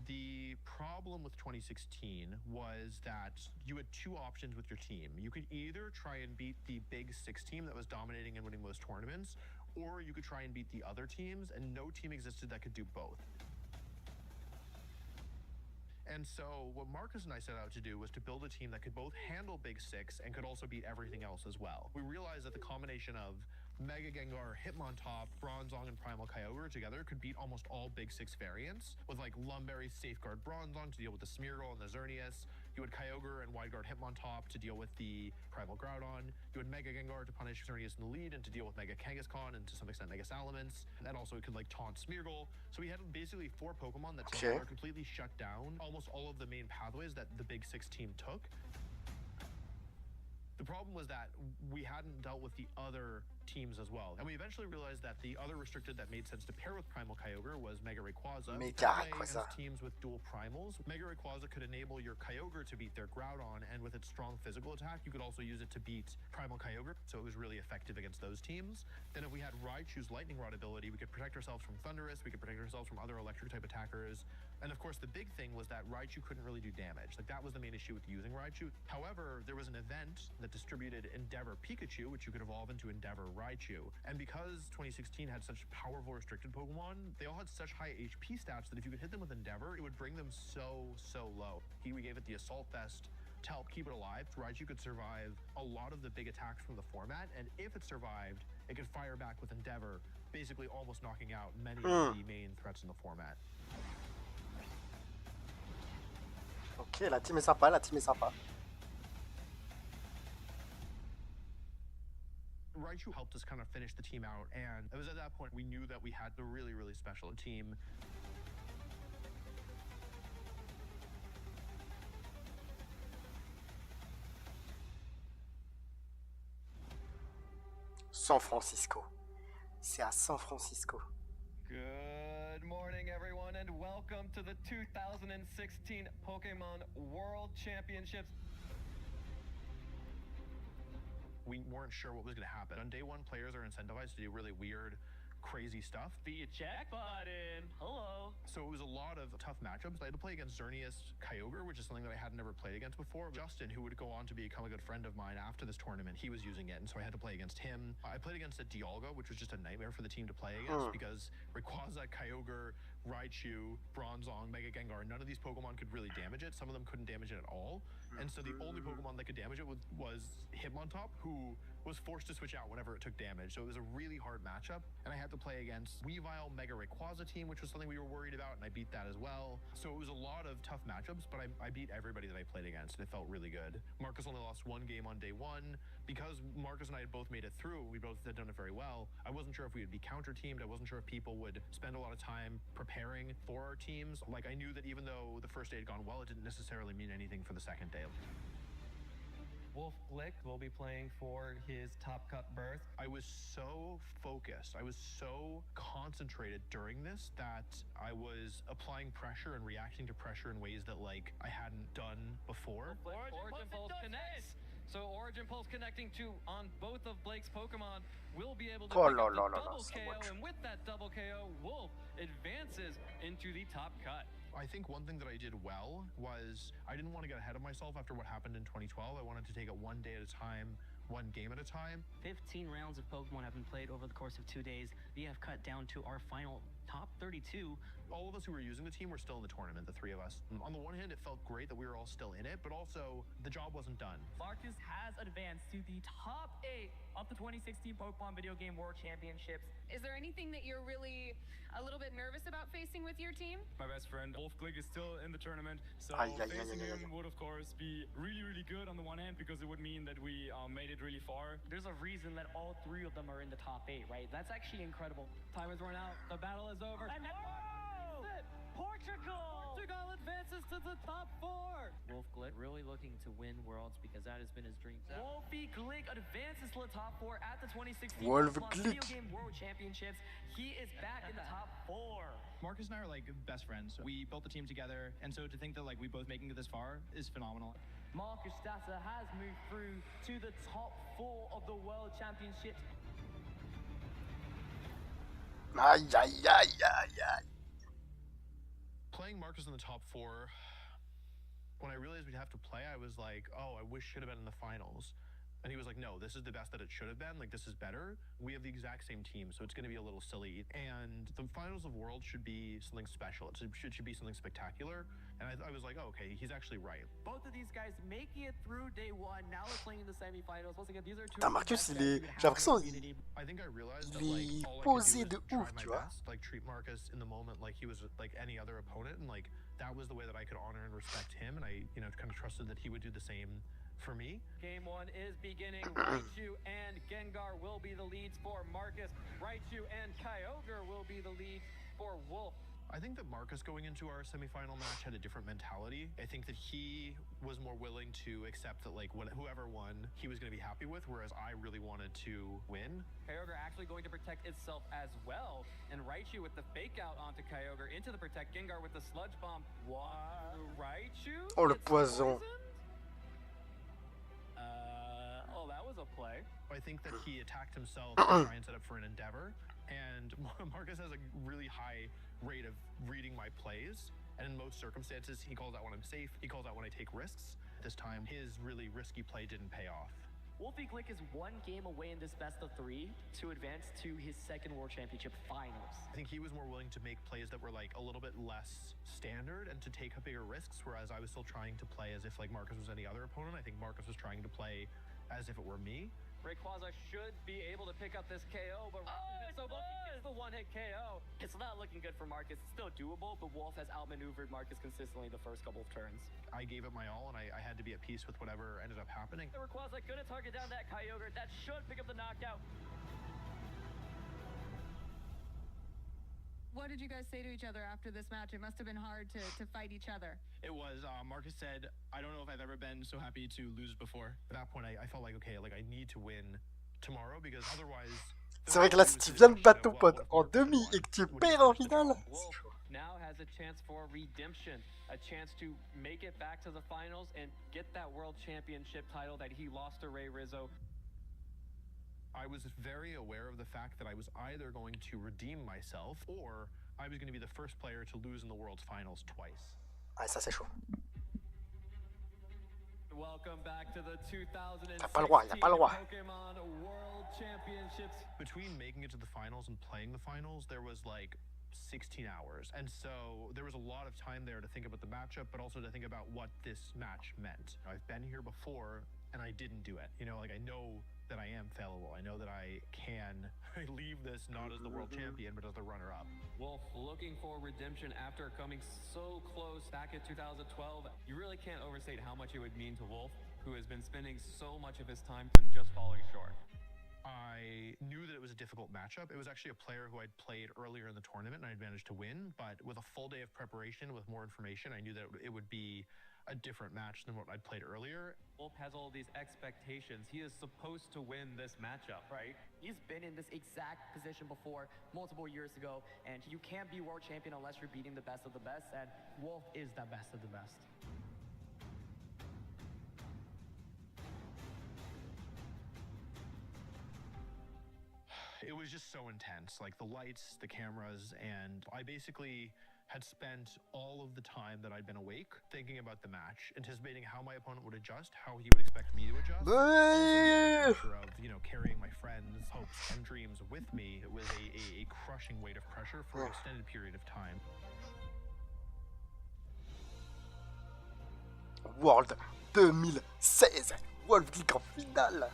The problem with 2016 was that you had two options with your team. You could either try and beat the big six team that was dominating and winning most tournaments, or you could try and beat the other teams, and no team existed that could do both. And so what Marcus and I set out to do was to build a team that could both handle Big Six and could also beat everything else as well. We realized that the combination of Mega Gengar, Hitmontop, Bronzong, and Primal Kyogre together could beat almost all Big Six variants, with like Lumberry, Safeguard Bronzong to deal with the Smeargle and the Xerneas. You had Kyogre and Wideguard Hitmontop to deal with the Primal Groudon. You had Mega Gengar to punish Xerneas in the lead and to deal with Mega Kangaskhan and to some extent Mega Salamence. And also it could like taunt Smeargle. So we had basically 4 Pokemon that together completely shut down almost all of the main pathways that the Big Six team took. The problem was that we hadn't dealt with the other teams as well. And we eventually realized that the other restricted that made sense to pair with Primal Kyogre was Mega Rayquaza. As teams with dual primals, Mega Rayquaza could enable your Kyogre to beat their Groudon, and with its strong physical attack, you could also use it to beat Primal Kyogre, so it was really effective against those teams. Then if we had Raichu's Lightning Rod ability, we could protect ourselves from Thundurus, we could protect ourselves from other electric type attackers. And of course, the big thing was that Raichu couldn't really do damage. Like that was the main issue with using Raichu. However, there was an event that distributed Endeavor Pikachu, which you could evolve into Endeavor Raichu. And because 2016 had such powerful restricted Pokemon, they all had such high HP stats that if you could hit them with Endeavor, it would bring them so low. We gave it the Assault Vest to help keep it alive. Raichu could survive a lot of the big attacks from the format, and if it survived, it could fire back with Endeavor, basically almost knocking out many of the main threats in the format. Ok, la team est sympa, la team est sympa. Raichu helped us kind of finish the team out, and it was at that point we knew that we had a really special team. San Francisco. C'est à San Francisco. Good morning, everyone, and welcome to the 2016 Pokemon World Championships. We weren't sure what was going to happen. On day one, players are incentivized to do really weird, crazy stuff. The eject button. Hello. So it was a lot of tough matchups. I had to play against Xerneas Kyogre, which is something that I had never played against before. Justin, who would go on to become a good friend of mine after this tournament, he was using it, and so I had to play against him. I played against a Dialga, which was just a nightmare for the team to play against because Rayquaza, Kyogre, Raichu, Bronzong, Mega Gengar, none of these Pokemon could really damage it. Some of them couldn't damage it at all. And so the only Pokemon that could damage it was Hitmontop, who was forced to switch out whenever it took damage. So it was a really hard matchup. And I had to play against Weavile, Mega Rayquaza team, which was something we were worried about, and I beat that as well. So it was a lot of tough matchups, but I beat everybody that I played against, and it felt really good. Marcus only lost 1 game on day 1. Because Marcus and I had both made it through, we both had done it very well, I wasn't sure if we would be counter-teamed. I wasn't sure if people would spend a lot of time preparing for our teams. Like, I knew that even though the first day had gone well, it didn't necessarily mean anything for the second day. Wolf Blick will be playing for his Top Cup berth. I was so focused, I was so concentrated during this that I was applying pressure and reacting to pressure in ways that, like, I hadn't done before. Origin Pulse connects! So Origin Pulse connecting to on both of Blake's Pokemon will be able to pick up the double KO, and with that double KO, Wolf advances into the top cut. I think one thing that I did well was I didn't want to get ahead of myself after what happened in 2012. I wanted to take it one day at a time, one game at a time. 15 rounds of Pokemon have been played over the course of 2 days. We have cut down to our final top 32. All of us who were using the team were still in the tournament, the three of us. On the one hand, it felt great that we were all still in it, but also the job wasn't done. Marcus has advanced to the top 8 of the 2016 Pokemon Video Game World Championships. Is there anything that you're really a little bit nervous about facing with your team? My best friend Wolf Glick is still in the tournament, so facing him would of course be really, really good on the one hand because it would mean that we made it really far. There's a reason that all 3 of them are in the top 8, right? That's actually incredible. Time has run out. The battle is over. And Portugal! Portugal advances to the top 4. Wolf Glick really looking to win Worlds because that has been his dream. Wolfie Glick advances to the top 4 at the 2016 Wolf Pokemon Glick. Video Game World Championships. He is back in the top 4. Marcus and I are like best friends. We built the team together, and so to think that like we both making it this far is phenomenal. Marcus Stasser has moved through to the top 4 of the World Championships. Aïe, aïe, aïe, aïe, aïe. Playing Marcus in the top 4, when I realized we'd have to play, I was like, oh, I wish should have been in the finals. And he was like, no, this is the best that it should have been. Like, this is better. We have the exact same team, so it's going to be a little silly. And the finals of Worlds should be something special. It should be something spectacular. And I was like, oh, okay, he's actually right. Both of these guys making it through day 1. Now we're playing in the semifinals. Once again, these are two. Putain, Marcus, j'ai l'impression I think I realized that, il like, est all I posé could de do is try ouf, my tu vois. best, like treat Marcus in the moment like he was like any other opponent, and like that was the way that I could honor and respect him, and I, you know, kind of trusted that he would do the same for me. Game 1 is beginning. Raichu and Gengar will be the leads for Marcus. Raichu and Kyogre will be the leads for Wolf. I think that Marcus going into our semifinal match had a different mentality. I think that he was more willing to accept that like whoever won, he was going to be happy with, whereas I really wanted to win. Kyogre actually going to protect itself as well. And Raichu with the fake out onto Kyogre into the protect. Gengar with the sludge bomb. What? Raichu? Oh, le gets poison. poisoned? Oh, that was a play. I think that he attacked himself to try and set up for an endeavor. And Marcus has a really high rate of reading my plays. And in most circumstances, he calls out when I'm safe. He calls out when I take risks. This time, his really risky play didn't pay off. Wolfie Glick is 1 game away in this best of 3 to advance to his second World Championship finals. I think he was more willing to make plays that were like a little bit less standard and to take bigger risks, whereas I was still trying to play as if like Marcus was any other opponent. I think Marcus was trying to play as if it were me. Rayquaza should be able to pick up this KO, but so lucky gets the one-hit KO. It's not looking good for Marcus. It's still doable, but Wolf has outmaneuvered Marcus consistently the first couple of turns. I gave it my all, and I had to be at peace with whatever ended up happening. Rayquaza gonna target down that Kyogre. That should pick up the knockout. What did you guys say to each other after this match? It must have been hard to fight each other. It was. Marcus said, I don't know if I've ever been so happy to lose before. At that point, I felt like, okay, like I need to win tomorrow because otherwise... C'est vrai que là, si tu viens de battre ton pote en demi et que tu perds en finale, Wolf now has a chance for redemption, a chance to make it back to the finals and get that World Championship title that he lost to Ray Rizzo. I was very aware of the fact that I was either going to redeem myself or I was going to be the first player to lose in the World's Finals twice. ah, ça c'est chaud. Welcome back to the 2016 T'as pas le droit, y a pas le droit. Pokemon World Championships. Between making it to the finals and playing the finals, there was like 16 hours. And so there was a lot of time there to think about the matchup, but also to think about what this match meant. I've been here before and I didn't do it. You know, like I know that I am fallible. I know that I can leave this not as the world champion, but as the runner-up. Wolf looking for redemption after coming so close back in 2012. You really can't overstate how much it would mean to Wolf, who has been spending so much of his time just falling short. I knew that it was a difficult matchup. It was actually a player who I'd played earlier in the tournament and I'd managed to win, but with a full day of preparation, with more information, I knew that it would be a different match than what I'd played earlier. Wolf has all these expectations. He is supposed to win this matchup, right? He's been in this exact position before, multiple years ago, and you can't be world champion unless you're beating the best of the best, and Wolf is the best of the best. It was just so intense, like the lights, the cameras, and I basically had spent all of the time that I'd been awake thinking about the match, anticipating how my opponent would adjust, how he would expect me to adjust. Also the pressure of, you know, carrying my friends' hopes and dreams with me. It was a crushing weight of pressure for an extended period of time. World 2016, Wolf Geek en finale.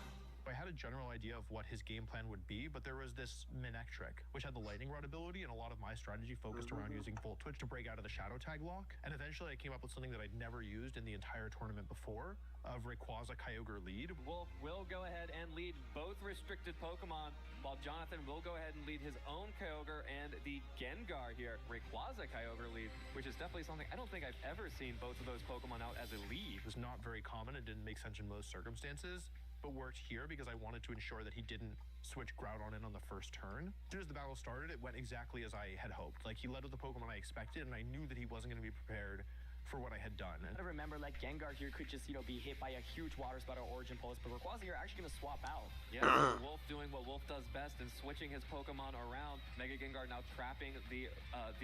I had a general idea of what his game plan would be, but there was this Minek trick, which had the lightning rod ability, and a lot of my strategy focused around using Volt Twitch to break out of the Shadow Tag lock. And eventually I came up with something that I'd never used in the entire tournament before, of Rayquaza Kyogre lead. Wolf will go ahead and lead both restricted Pokemon, while Jonathan will go ahead and lead his own Kyogre and the Gengar here. Rayquaza Kyogre lead, which is definitely something I don't think I've ever seen both of those Pokemon out as a lead. It was not very common, it didn't make sense in most circumstances, but worked here because I wanted to ensure that he didn't switch Groudon in on the first turn. As soon as the battle started, it went exactly as I had hoped. Like, he led with the Pokemon I expected, and I knew that he wasn't going to be prepared for what I had done. I remember, like, Gengar here could just, you know, be hit by a huge Water Spout or Origin Pulse, but Rayquaza here actually going to swap out. Yeah, Wolf doing what Wolf does best and switching his Pokemon around. Mega Gengar now trapping the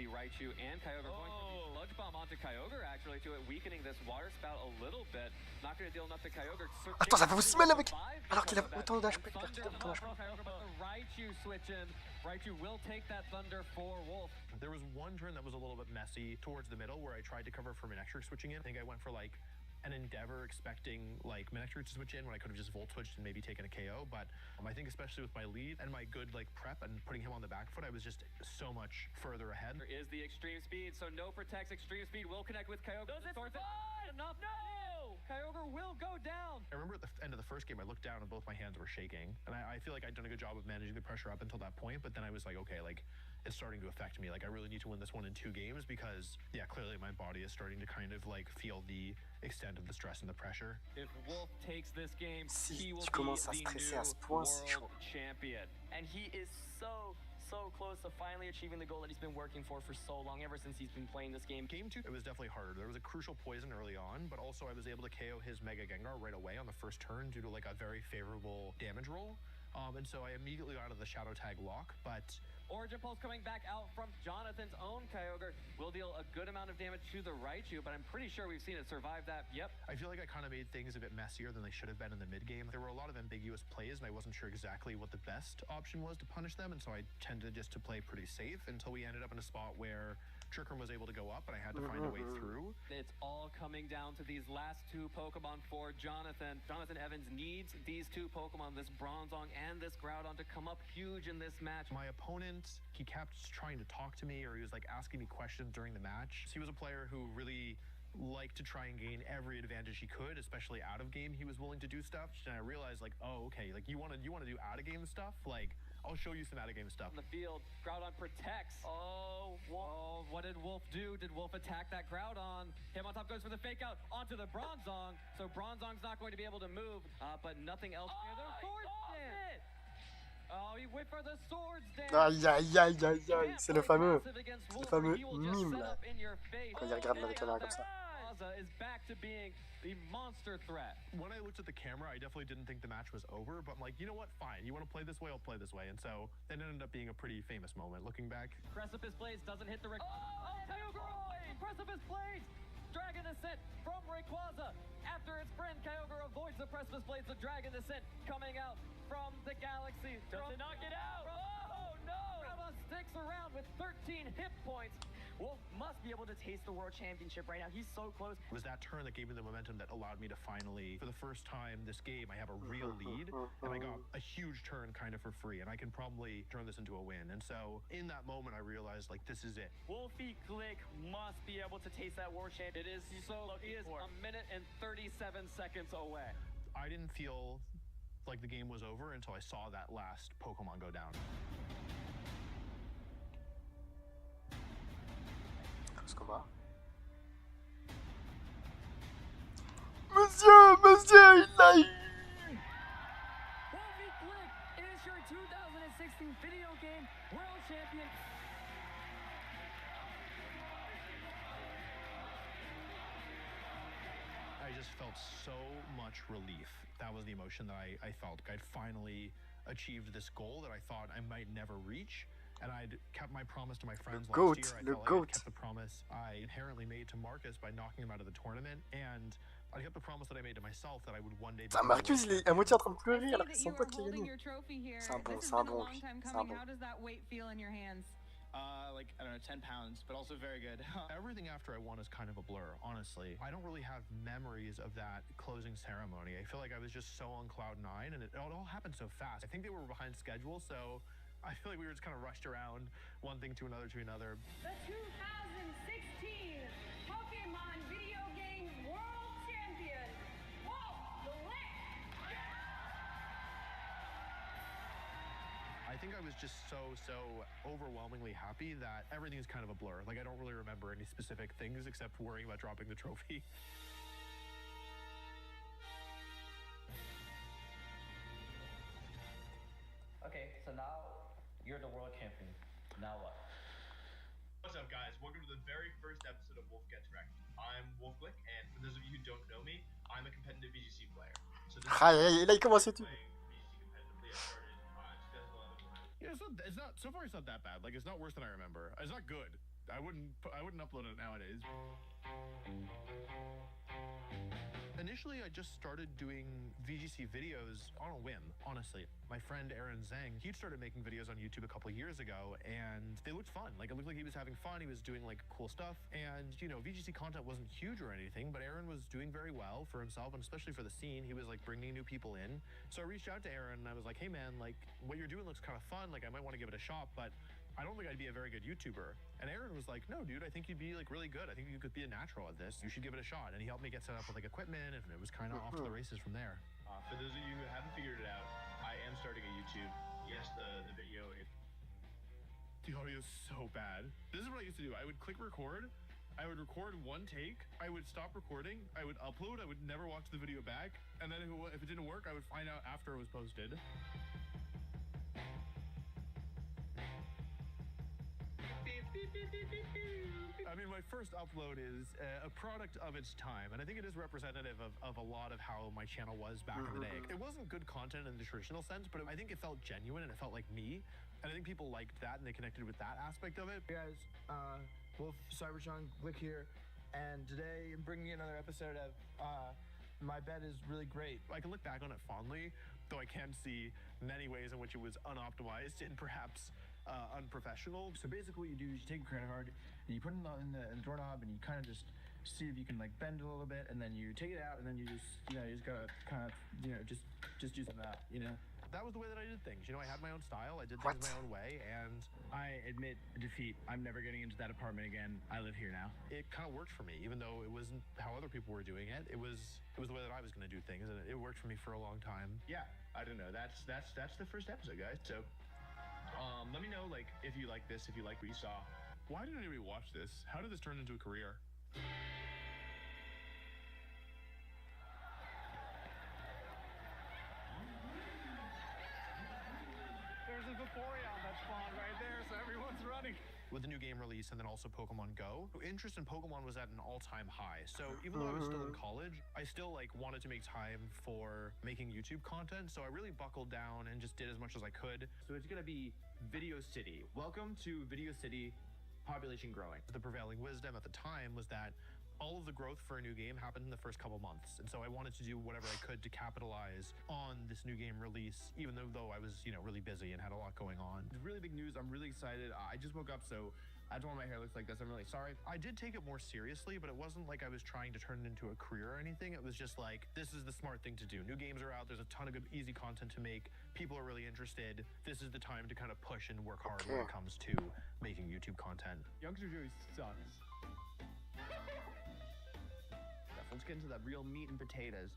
Raichu and Kyogre. Going for the Sludge Bomb onto Kyogre, actually, to it, weakening this Water Spout a little bit. Not going to deal enough to Kyogre. Attends, ça fait aussi mal avec... Alors qu'il a autant de HP. Raichu switch in. Raichu will take that Thunder for Wolf. There was one turn that was a little bit messy towards the middle where I tried to cover for Manectric switching in. I think I went for like an Endeavor expecting like Manectric to switch in when I could have just Volt Switched and maybe taken a KO, but I think especially with my lead and my good like prep and putting him on the back foot, I was just so much further ahead. There is the Extreme Speed, so no protects. Extreme Speed will connect with Kyogre. Does it fine? Enough? No! Kyogre will go down. I remember at the end of the first game, I looked down and both my hands were shaking, and I feel like I'd done a good job of managing the pressure up until that point, but then I was like, okay, like it's starting to affect me. Like I really need to win this one in 2 games because, yeah, clearly my body is starting to kind of like feel the extent of the stress and the pressure. If Wolf takes this game, he will tu be commences à stresser à ce point, c'est chaud. world champion. And he is so close to finally achieving the goal that he's been working for so long, ever since he's been playing this game. Game 2, it was definitely harder. There was a crucial poison early on, but also I was able to KO his Mega Gengar right away on the first turn due to like a very favorable damage roll. And so I immediately got out of the Shadow Tag lock, but... Origin Pulse coming back out from Jonathan's own Kyogre will deal a good amount of damage to the Raichu, but I'm pretty sure we've seen it survive that. Yep. I feel like I kind of made things a bit messier than they should have been in the mid-game. There were a lot of ambiguous plays, and I wasn't sure exactly what the best option was to punish them, and so I tended just to play pretty safe until we ended up in a spot where Trickroom was able to go up, and I had to find a way through. It's all coming down to these last 2 Pokemon for Jonathan. Jonathan Evans needs these 2 Pokemon, this Bronzong and this Groudon, to come up huge in this match. My opponent, he kept trying to talk to me, or he was like asking me questions during the match. He was a player who really liked to try and gain every advantage he could, especially out of game. He was willing to do stuff, and I realized like, oh, okay, like you want to do out of game stuff, like I'll show you some out of game stuff. On the field, Groudon protects. Oh, what did Wolf do? Did Wolf attack that Groudon? Him on top goes for the fake out onto the Bronzong. So Bronzong's not going to be able to move, but nothing else near the Swords Dance. Oh, he went for the Swords Dance. Aïe aïe aïe aïe aïe, c'est le fameux mime là, quand il regarde avec la main comme ça. Is back to being the monster threat. When I looked at the camera, I definitely didn't think the match was over, but I'm like, you know what, fine, you want to play this way, I'll play this way, and so it ended up being a pretty famous moment looking back. Precipice Blades doesn't hit the Kyogre! Precipice Blades! Dragon Ascent from Rayquaza. After its friend Kyogre avoids the Precipice Blades, the Dragon Ascent coming out from the Galaxy. Does it knock it out? Oh no! Groudon sticks around with 13 hit points. Wolf must be able to taste the World Championship right now. He's so close. It was that turn that gave me the momentum that allowed me to finally, for the first time this game, I have a real lead, and I got a huge turn kind of for free, and I can probably turn this into a win. And so in that moment, I realized, like, this is it. Wolfie Glick must be able to taste that World Championship. It is so. He is 1 minute and 37 seconds away. I didn't feel like the game was over until I saw that last Pokemon go down. Monsieur, il l'a eu! Wolfie Glick is your 2016 video game world champion. I just felt so much relief. That was the emotion that I felt. I'd finally achieved this goal that I thought I might never reach. And I'd kept my promise to my friends last goat, year. I the felt goat. like I kept the promise I inherently made to Marcus by knocking him out of the tournament. And I kept the promise that I made to myself that I would one day become Marcus, il est à moitié en train de pleurer alors que son pote qui est gagné. C'est un bon, c'est un bon. C'est un bon. How does that weight feel in your hands? Like, I don't know, 10 pounds, but also very good. Everything after I won is kind of a blur, honestly. I don't really have memories of that closing ceremony. I feel like I was just so on cloud nine, and it all happened so fast. I think they were behind schedule, so I feel like we were just kind of rushed around one thing to another to another. The 2016 Pokemon Video Game World Champion, I think I was just so overwhelmingly happy that everything is kind of a blur. Like, I don't really remember any specific things except worrying about dropping the trophy. Okay, so now you're the world champion. Now what? What's up, guys? Welcome to the very first episode of Wolf Gets Wrecked. I'm Wolfglick, and for those of you who don't know me, I'm a competitive VGC player. So this Là, il commence et tout. Yeah, it's not. So far, it's not that bad. Like, it's not worse than I remember. It's not good. I wouldn't upload it nowadays. Initially, I just started doing VGC videos on a whim, honestly. My friend Aaron Zhang, he'd started making videos on YouTube a couple of years ago, and they looked fun. Like, it looked like he was having fun. He was doing, like, cool stuff. And, you know, VGC content wasn't huge or anything, but Aaron was doing very well for himself, and especially for the scene. He was, like, bringing new people in. So I reached out to Aaron, and I was like, hey, man, like, what you're doing looks kind of fun. Like, I might want to give it a shot, but I don't think I'd be a very good YouTuber. And Aaron was like, no, dude, I think you'd be like really good. I think you could be a natural at this. You should give it a shot. And he helped me get set up with like equipment, and it was kind of off to the races from there. For those of you who haven't figured it out, I am starting a YouTube. Yes, the video. The audio is so bad. This is what I used to do. I would click record. I would record one take. I would stop recording. I would upload. I would never watch the video back. And then if it didn't work, I would find out after it was posted. I mean, my first upload is a product of its time, and I think it is representative of a lot of how my channel was back in the day. It wasn't good content in the traditional sense, but I think it felt genuine and it felt like me, and I think people liked that and they connected with that aspect of it. Hey guys, Wolf Cybertron Glick here, and today I'm bringing you another episode of My Bed is Really Great. I can look back on it fondly, though I can see many ways in which it was unoptimized and perhaps unprofessional. So basically what you do is you take a credit card and you put it in the doorknob and you kind of just see if you can like bend it a little bit, and then you take it out and then you just, you know, you just gotta kind of, you know, just do some of that, you know? That was the way that I did things. You know, I had my own style. I did things my own way, and I admit defeat. I'm never getting into that apartment again. I live here now. It kind of worked for me, even though it wasn't how other people were doing it. It was the way that I was going to do things, and it worked for me for a long time. Yeah, I don't know. That's the first episode, guys. So, let me know, like, if you like this, if you like what you saw. Why did anybody watch this? How did this turn into a career? There's a Vaporeon that spawned right there, so everyone's running. With the new game release and then also Pokemon Go, interest in Pokemon was at an all-time high. So even though I was still in college, I still like wanted to make time for making YouTube content. So I really buckled down and just did as much as I could. So it's gonna be Video City. Welcome to Video City, population growing. The prevailing wisdom at the time was that all of the growth for a new game happened in the first couple months. And so I wanted to do whatever I could to capitalize on this new game release, even though I was, you know, really busy and had a lot going on. It's really big news. I'm really excited. I just woke up, so I don't want my hair looks like this. I'm really sorry. I did take it more seriously, but it wasn't like I was trying to turn it into a career or anything. It was just like, this is the smart thing to do. New games are out. There's a ton of good, easy content to make. People are really interested. This is the time to kind of push and work hard when it comes to making YouTube content. Youngster Joey sucks. Let's get into that real meat and potatoes.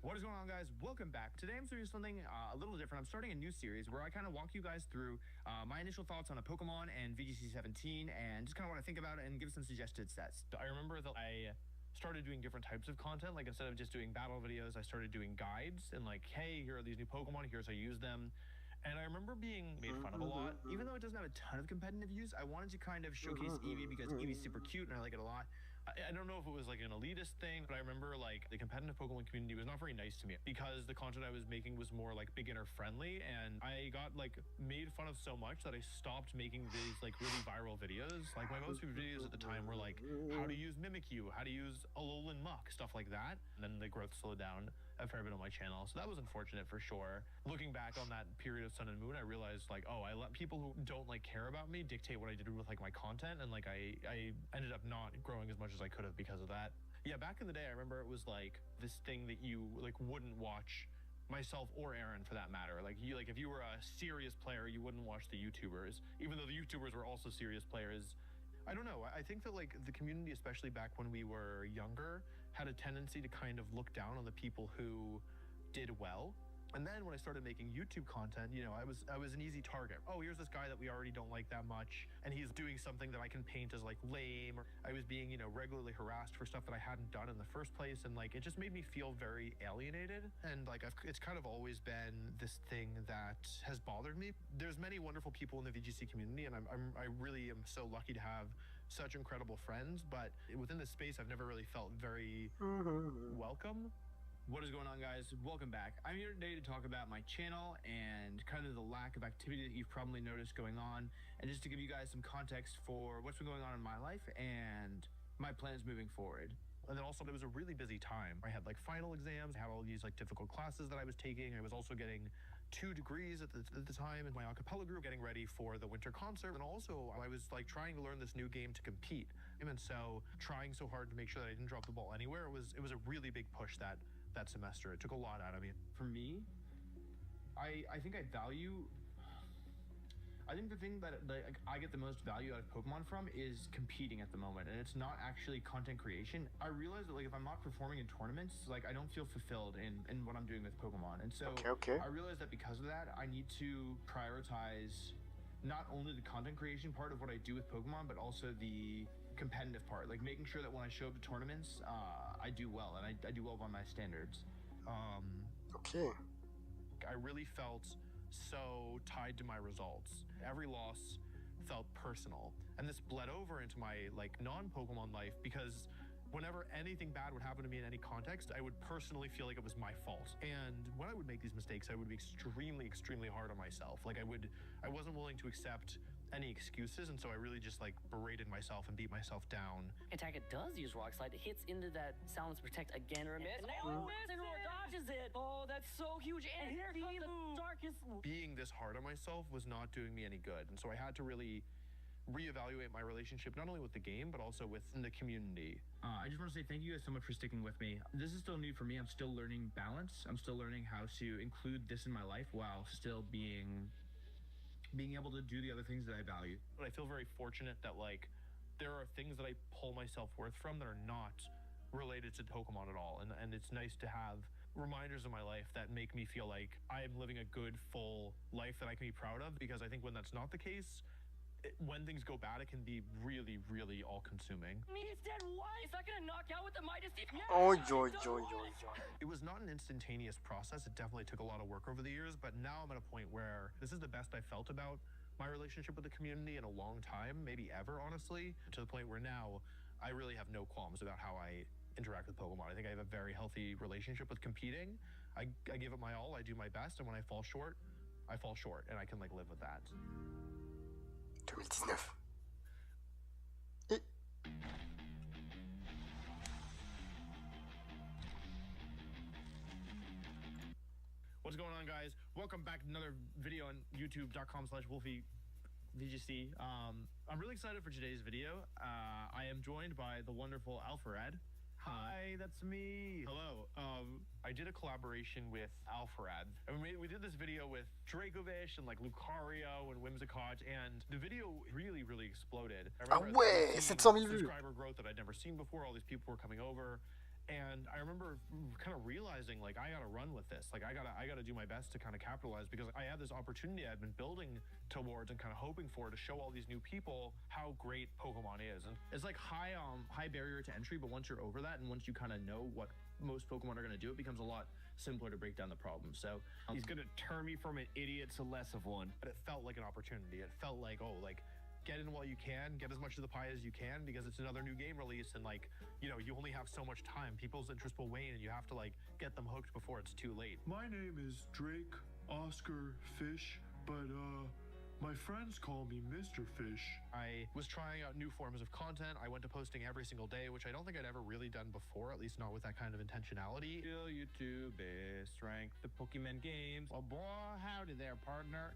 What is going on, guys? Welcome back. Today I'm doing something a little different. I'm starting a new series where I kind of walk you guys through my initial thoughts on a Pokemon and VGC 17 and just kind of what I think about it and give some suggested sets. I remember that I started doing different types of content. Like, instead of just doing battle videos, I started doing guides and like, hey, here are these new Pokemon, here's how I use them. And I remember being made fun of a lot. Even though it doesn't have a ton of competitive use, I wanted to kind of showcase Eevee because Eevee's super cute and I like it a lot. I don't know if it was like an elitist thing, but I remember like the competitive Pokemon community was not very nice to me because the content I was making was more like beginner friendly, and I got like made fun of so much that I stopped making these like really viral videos. Like my most viewed videos at the time were like how to use Mimikyu, how to use Alolan Muck, stuff like that. And then the growth slowed down a fair bit on my channel, so that was unfortunate for sure. Looking back on that period of Sun and Moon, I realized like, oh, I let people who don't like care about me dictate what I did with like my content, and like I ended up not growing as much as I could have because of that. Yeah, back in the day, I remember it was like this thing that you like wouldn't watch, myself or Aaron for that matter. Like if you were a serious player, you wouldn't watch the YouTubers, even though the YouTubers were also serious players. I don't know. I think that like the community, especially back when we were younger, had a tendency to kind of look down on the people who did well. And then when I started making YouTube content, you know, I was an easy target. Oh, here's this guy that we already don't like that much, and he's doing something that I can paint as like lame. Or I was being, you know, regularly harassed for stuff that I hadn't done in the first place, and like it just made me feel very alienated. And like it's kind of always been this thing that has bothered me. There's many wonderful people in the VGC community, and I really am so lucky to have such incredible friends. But within this space, I've never really felt very welcome. What is going on, guys? Welcome back. I'm here today to talk about my channel and kind of the lack of activity that you've probably noticed going on, and just to give you guys some context for what's been going on in my life and my plans moving forward. And then also, it was a really busy time. I had like final exams, I had all these like difficult classes that I was taking. I was also getting 2 degrees at the time in my a cappella group, getting ready for the winter concert. And also I was like trying to learn this new game to compete. And so trying so hard to make sure that I didn't drop the ball anywhere, it was a really big push that semester. It took a lot out of me. For me, I think I think the thing that I get the most value out of Pokemon from is competing at the moment, and it's not actually content creation. I realize that like if I'm not performing in tournaments, like I don't feel fulfilled in what I'm doing with Pokemon. And so okay. I realize that because of that, I need to prioritize not only the content creation part of what I do with Pokemon, but also the competitive part, like making sure that when I show up to tournaments, I do well, and I do well by my standards. Okay. I really felt so tied to my results. Every loss felt personal, and this bled over into my like non-Pokemon life, because whenever anything bad would happen to me in any context, I would personally feel like it was my fault. And when I would make these mistakes, I would be extremely hard on myself. Like I wasn't willing to accept any excuses, and so I really just like berated myself and beat myself down. Attack, it does use Rock Slide. It hits into that Silence Protect again. Or miss. And Roar dodges it. Oh, that's so huge. And here comes the darkest. Being this hard on myself was not doing me any good, and so I had to really reevaluate my relationship, not only with the game, but also with the community. I just want to say thank you guys so much for sticking with me. This is still new for me. I'm still learning balance. I'm still learning how to include this in my life while still being able to do the other things that I value. But I feel very fortunate that like there are things that I pull my self-worth from that are not related to Pokemon at all, and it's nice to have reminders in my life that make me feel like I am living a good, full life that I can be proud of, because I think when that's not the case, when things go bad, it can be really all-consuming. I mean, it's dead. What? Is that gonna knock out with the Midas Teeth? Yeah, Oh, joy. It was not an instantaneous process. It definitely took a lot of work over the years, but now I'm at a point where this is the best I felt about my relationship with the community in a long time, maybe ever, honestly, to the point where now I really have no qualms about how I interact with Pokemon. I think I have a very healthy relationship with competing. I give it my all, I do my best, and when I fall short, and I can like live with that. 2019. What's going on, guys? Welcome back to another video on youtube.com/WolfieVGC. I'm really excited for today's video. I am joined by the wonderful Alpharad. Hi, that's me. Hello. I did a collaboration with Alpharad. And we did this video with Dracovish and like Lucario and Whimsicott, and the video really exploded. Ah ouais, 700 000 vues. Subscriber growth that I'd never seen before. All these people were coming over. And I remember kind of realizing, like, I gotta run with this. Like, I gotta do my best to kind of capitalize, because I had this opportunity I've been building towards and kind of hoping for, to show all these new people how great Pokemon is. And it's like high barrier to entry, but once you're over that, and once you kind of know what most Pokemon are gonna do, it becomes a lot simpler to break down the problem. So he's gonna turn me from an idiot to less of one. But it felt like an opportunity. It felt like, oh, like get in while you can, get as much of the pie as you can, because it's another new game release, and like, you know, you only have so much time. People's interest will wane, and you have to like get them hooked before it's too late. My name is Drake Oscar Fish, but my friends call me Mr. Fish. I was trying out new forms of content. I went to posting every single day, which I don't think I'd ever really done before, at least not with that kind of intentionality. Still YouTube is ranked the Pokemon games. Well, boy, howdy there, partner.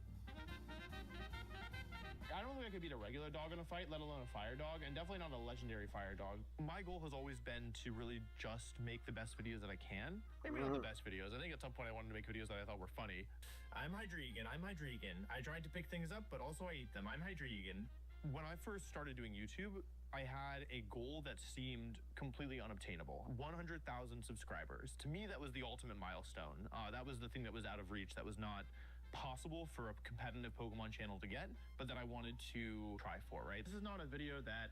I don't think I could beat a regular dog in a fight, let alone a fire dog, and definitely not a legendary fire dog. My goal has always been to really just make the best videos that I can. Maybe not the best videos. I think at some point I wanted to make videos that I thought were funny. I'm Hydreigon. I tried to pick things up, but also I eat them. I'm Hydreigon. When I first started doing YouTube, I had a goal that seemed completely unobtainable. 100,000 subscribers. To me, that was the ultimate milestone. That was the thing that was out of reach, that was not possible for a competitive Pokemon channel to get, but that I wanted to try for, right? This is not a video that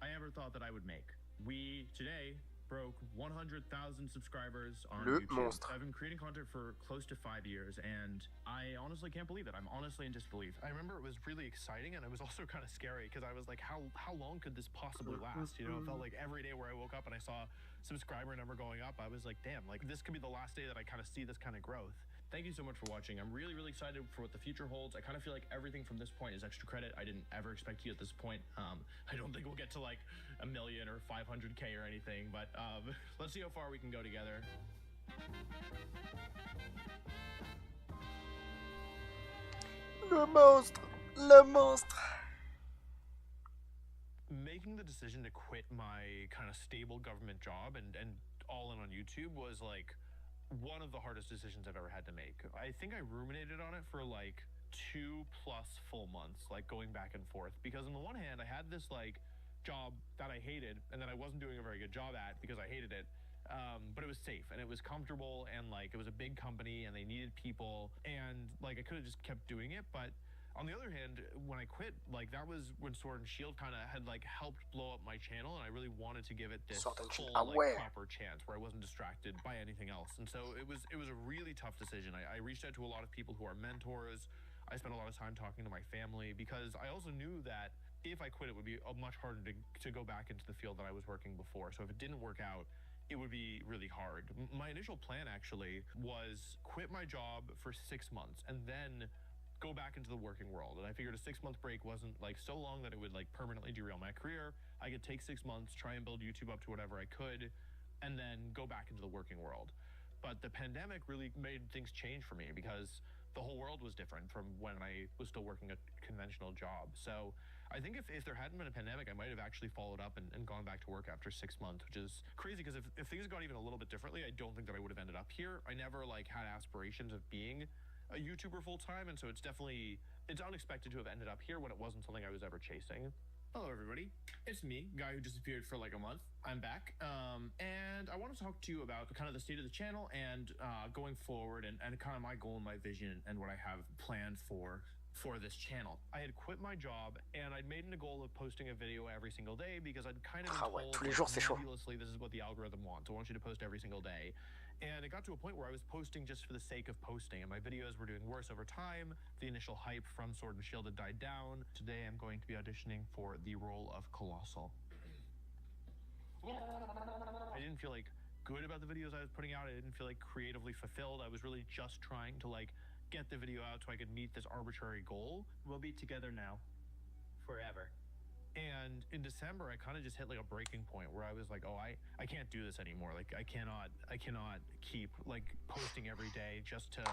I ever thought that I would make. We, today, broke 100,000 subscribers on YouTube. Monstre. I've been creating content for close to 5 years, and I honestly can't believe it. I'm honestly in disbelief. I remember it was really exciting, and it was also kind of scary, because I was like, how long could this possibly last? You know, it felt like every day where I woke up and I saw subscriber number going up, I was like, damn, like this could be the last day that I kind of see this kind of growth. Thank you so much for watching. I'm really, really excited for what the future holds. I kind of feel like everything from this point is extra credit. I didn't ever expect you at this point. I don't think we'll get to like 1 million or 500K or anything, but let's see how far we can go together. Le monstre. Making the decision to quit my kind of stable government job and all in on YouTube was like one of the hardest decisions I've ever had to make. I think I ruminated on it for like 2+ full months, like going back and forth, because on the one hand I had this like job that I hated and that I wasn't doing a very good job at because I hated it, but it was safe and it was comfortable, and like it was a big company and they needed people, and like I could have just kept doing it. But on the other hand, when I quit, like that was when Sword and Shield kind of had like helped blow up my channel, and I really wanted to give it this full like proper chance where I wasn't distracted by anything else. And so it was a really tough decision. I reached out to a lot of people who are mentors. I spent a lot of time talking to my family, because I also knew that if I quit, it would be much harder to go back into the field that I was working before. So if it didn't work out, it would be really hard. My initial plan actually was quit my job for 6 months and then go back into the working world. And I figured a 6-month break wasn't like so long that it would like permanently derail my career. I could take 6 months, try and build YouTube up to whatever I could, and then go back into the working world. But the pandemic really made things change for me, because the whole world was different from when I was still working a conventional job. So I think if there hadn't been a pandemic, I might have actually followed up and gone back to work after 6 months, which is crazy, because if things had gone even a little bit differently, I don't think that I would have ended up here. I never like had aspirations of being a YouTuber full-time, and so it's unexpected to have ended up here when it wasn't something I was ever chasing. Hello everybody, it's me, guy who disappeared for like a month. I'm back, and I want to talk to you about kind of the state of the channel and going forward, and kind of my goal and my vision and what I have planned for this channel. I had quit my job, and I'd made it a goal of posting a video every single day, because I'd kind of been told nebulously, this is what the algorithm wants. I want you to post every single day. And it got to a point where I was posting just for the sake of posting, and my videos were doing worse over time. The initial hype from Sword and Shield had died down. Today I'm going to be auditioning for the role of Colossal. I didn't feel like good about the videos I was putting out. I didn't feel like creatively fulfilled. I was really just trying to like get the video out so I could meet this arbitrary goal. We'll be together now, forever. And in December, I kind of just hit like a breaking point where I was like, oh, I can't do this anymore. Like I cannot keep like posting every day just to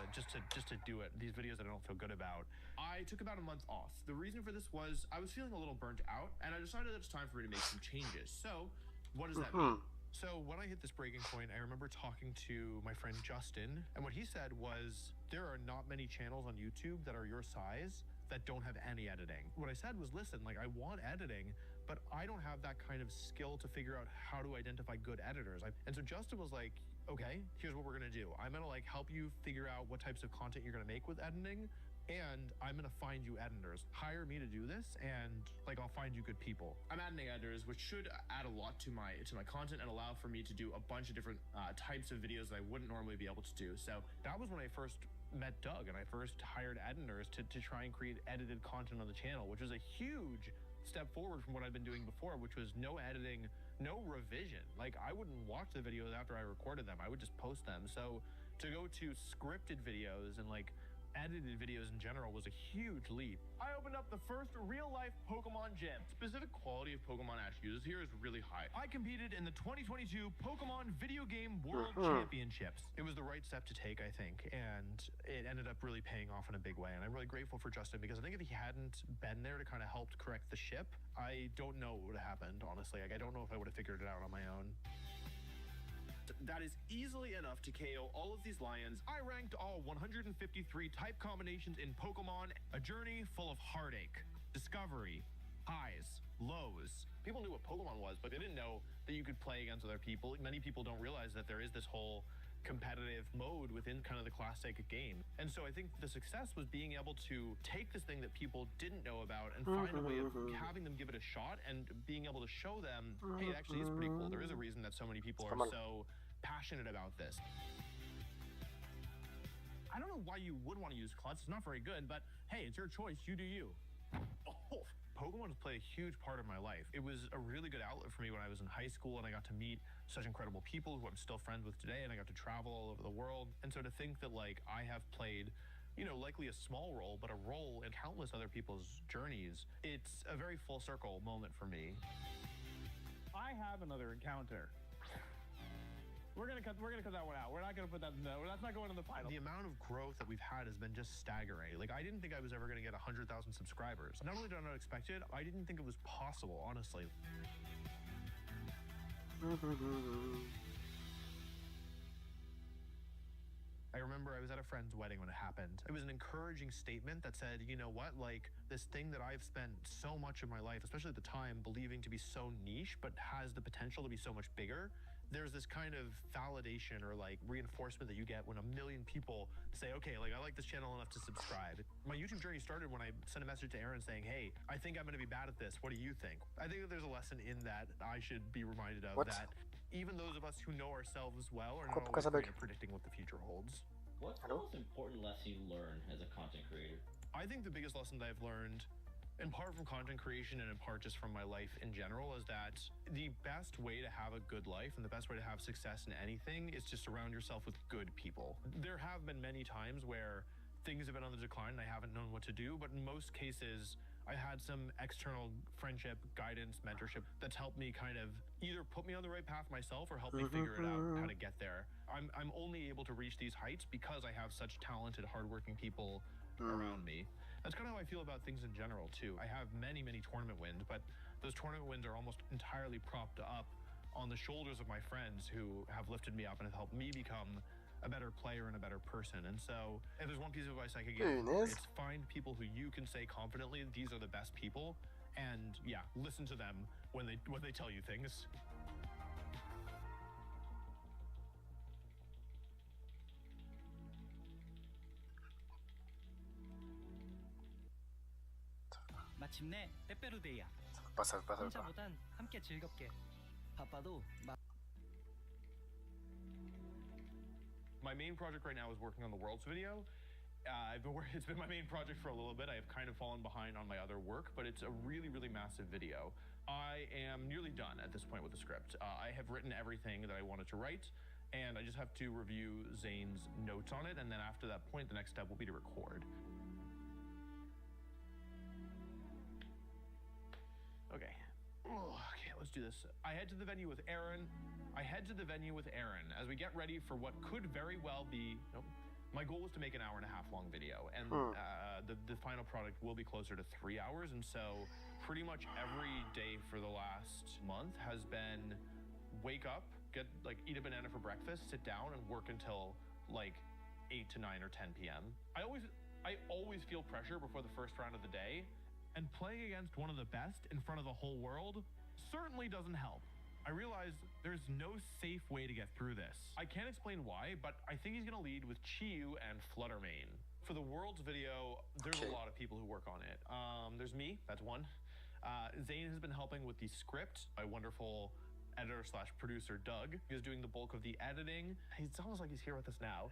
do it. These videos that I don't feel good about. I took about a month off. The reason for this was I was feeling a little burnt out, and I decided that it's time for me to make some changes. So what does that mean? So when I hit this breaking point, I remember talking to my friend Justin, and what he said was, there are not many channels on YouTube that are your size that don't have any editing. What I said was, listen, like I want editing, but I don't have that kind of skill to figure out how to identify good editors. And so Justin was like, okay, here's what we're gonna do. I'm gonna like help you figure out what types of content you're gonna make with editing, and I'm gonna find you editors. Hire me to do this, and like I'll find you good people. I'm adding editors, which should add a lot to my content and allow for me to do a bunch of different types of videos that I wouldn't normally be able to do. So that was when I first met Doug and I first hired editors to try and create edited content on the channel, which was a huge step forward from what I've been doing before, which was no editing, no revision. Like, I wouldn't watch the videos after I recorded them. I would just post them. So to go to scripted videos and like edited videos in general was a huge leap. I opened up the first real-life Pokemon gym. Specific quality of Pokemon Ash uses here is really high. I competed in the 2022 Pokemon Video Game World Championships. It was the right step to take, I think, and it ended up really paying off in a big way. And I'm really grateful for Justin, because I think if he hadn't been there to kind of help correct the ship, I don't know what would have happened, honestly. Like, I don't know if I would have figured it out on my own. That is easily enough to KO all of these lions. I ranked all 153 type combinations in Pokemon. A journey full of heartache, discovery, highs, lows. People knew what Pokemon was, but they didn't know that you could play against other people. Many people don't realize that there is this whole competitive mode within kind of the classic game. And so I think the success was being able to take this thing that people didn't know about and find a way of having them give it a shot and being able to show them, hey, it actually is pretty cool. There is a reason that so many people are so passionate about this. I don't know why you would want to use Klutz. It's not very good, but hey, it's your choice. You do you. Oh, Pokemon has played a huge part of my life. It was a really good outlet for me when I was in high school, and I got to meet such incredible people who I'm still friends with today, and I got to travel all over the world. And so to think that, like, I have played, you know, likely a small role, but a role in countless other people's journeys, it's a very full circle moment for me. I have another encounter. We're gonna cut that one out. We're not gonna put that in the, that's not going in the final. The amount of growth that we've had has been just staggering. Like, I didn't think I was ever gonna get 100,000 subscribers. Not only did I not expect it, I didn't think it was possible, honestly. I remember I was at a friend's wedding when it happened. It was an encouraging statement that said, you know what, like, this thing that I've spent so much of my life, especially at the time, believing to be so niche, but has the potential to be so much bigger. There's this kind of validation or like reinforcement that you get when 1 million people say, okay, like, I like this channel enough to subscribe. My YouTube journey started when I sent a message to Aaron saying, hey, I think I'm gonna be bad at this. What do you think? I think that there's a lesson in that I should be reminded of, that even those of us who know ourselves well are not always great at predicting what the future holds. What's the most important lesson you learn as a content creator? I think the biggest lesson that I've learned, in part from content creation and in part just from my life in general, is that the best way to have a good life and the best way to have success in anything is to surround yourself with good people. There have been many times where things have been on the decline and I haven't known what to do, but in most cases, I had some external friendship, guidance, mentorship that's helped me kind of either put me on the right path myself or help me figure it out how to get there. I'm only able to reach these heights because I have such talented, hardworking people around me. That's kind of how I feel about things in general, too. I have many, many tournament wins, but those tournament wins are almost entirely propped up on the shoulders of my friends who have lifted me up and have helped me become a better player and a better person. And so if there's one piece of advice I could give, it's find people who you can say confidently, these are the best people, and yeah, listen to them when they tell you things. 마침내 빼빼로데이야. 살바. 혼자보단 함께 즐겁게. 바빠도 My main project right now is working on the Worlds video. It's been my main project for a little bit. I have kind of fallen behind on my other work, but it's a really, really massive video. I am nearly done at this point with the script. I have written everything that I wanted to write, and I just have to review Zane's notes on it, and then after that point, the next step will be to record. Okay. Okay, let's do this. I head to the venue with Aaron. As we get ready for what could very well be... Nope. My goal was to make an 1.5 hour long video, and the final product will be closer to 3 hours, and so pretty much every day for the last month has been wake up, eat a banana for breakfast, sit down, and work until like 8 to 9 or 10 p.m. I always feel pressure before the first round of the day, and playing against one of the best in front of the whole world certainly doesn't help. I realize there's no safe way to get through this. I can't explain why, but I think he's gonna lead with Chiyu and Fluttermane. For the Worlds video, there's a lot of people who work on it. There's me, that's one. Zane has been helping with the script, my wonderful editor slash producer Doug is doing the bulk of the editing. It's almost like he's here with us now.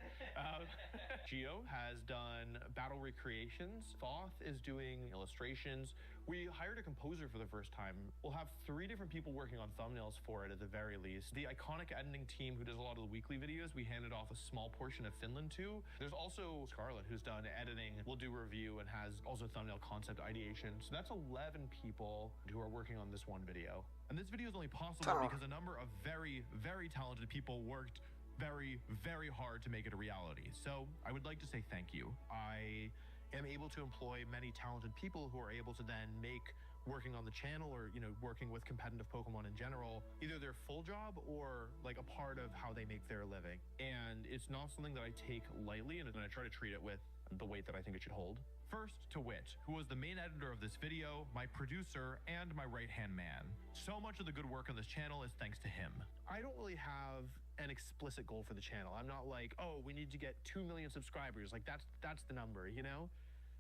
Gio has done battle recreations. Thoth is doing illustrations. We hired a composer for the first time. We'll have 3 different people working on thumbnails for it at the very least. The iconic editing team who does a lot of the weekly videos, we handed off a small portion of Finland to. There's also Scarlett who's done editing. We'll do review and has also thumbnail concept ideation. So that's 11 people who are working on this one video. And this video is only possible because a number of very, very talented people worked very, very hard to make it a reality. So I would like to say thank you. I am able to employ many talented people who are able to then make working on the channel or, you know, working with competitive Pokemon in general, either their full job or like a part of how they make their living. And it's not something that I take lightly, and I try to treat it with the weight that I think it should hold. First, to Wit, who was the main editor of this video, my producer, and my right-hand man. So much of the good work on this channel is thanks to him. I don't really have an explicit goal for the channel. I'm not like, oh, we need to get 2 million subscribers. Like that's the number, you know?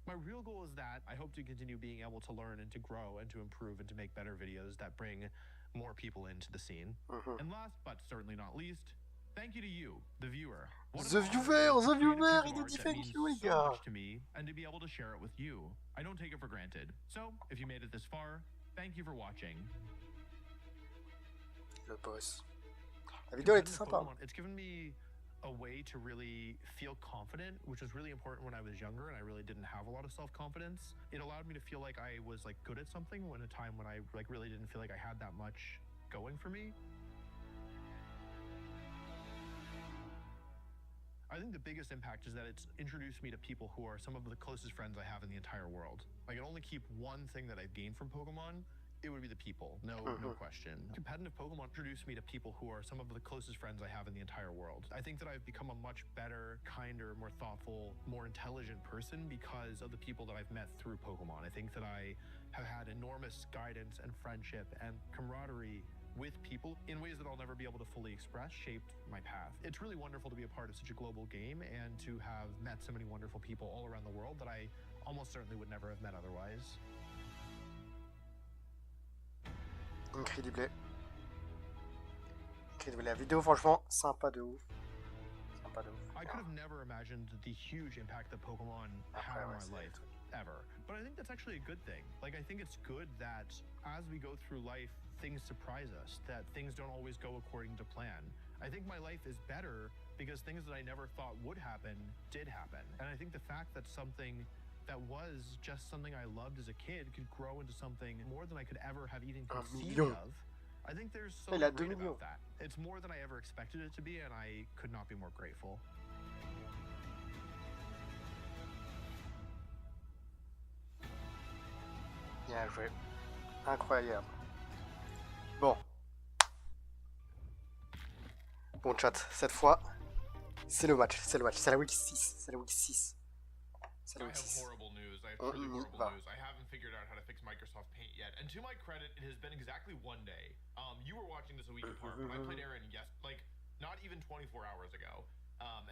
My real goal is that I hope to continue being able to learn and to grow and to improve and to make better videos that bring more people into the scene. And last, but certainly not least, thank you to you, the viewer. The viewer, il a dit thank you, les gars. So much to me, and to be able to share it with you. I don't take it for granted. So, if you made it this far, thank you for watching. Le boss. La vidéo était sympa. It's given me a way to really feel confident, which was really important when I was younger and I really didn't have a lot of self-confidence. It allowed me to feel like I was like good at something when a time when I like really didn't feel like I had that much going for me. I think the biggest impact is that it's introduced me to people who are some of the closest friends I have in the entire world. I can only keep one thing that I've gained from Pokemon, it would be the people, no question. Competitive Pokemon introduced me to people who are some of the closest friends I have in the entire world. I think that I've become a much better, kinder, more thoughtful, more intelligent person because of the people that I've met through Pokemon. I think that I have had enormous guidance and friendship and camaraderie with people in ways that I'll never be able to fully express, shaped my path. It's really wonderful to be a part of such a global game and to have met so many wonderful people all around the world that I almost certainly would never have met otherwise. Incroyable. Incroyable. La vidéo, franchement, sympa de ouf. Sympa de ouf. I could have never imagined the huge impact that Pokemon had on my life, ever. But I think that's actually a good thing. Like, I think it's good that as we go through life, things surprise us, that things don't always go according to plan. I think my life is better because things that I never thought would happen, did happen. And I think the fact that something that was just something I loved as a kid could grow into something more than I could ever have even conceived of. I think there's something great about that. It's more than I ever expected it to be, and I could not be more grateful. Bien joué. Incroyable. Bon. Bon chat, cette fois, c'est le match, c'est la week 6, c'est la week 6. I have horrible news. I have truly horrible news. I haven't figured out how to fix Microsoft Paint yet. And to my credit, it has been exactly one day. You were watching this a week apart, but I played Aaron like not even 24 hours ago.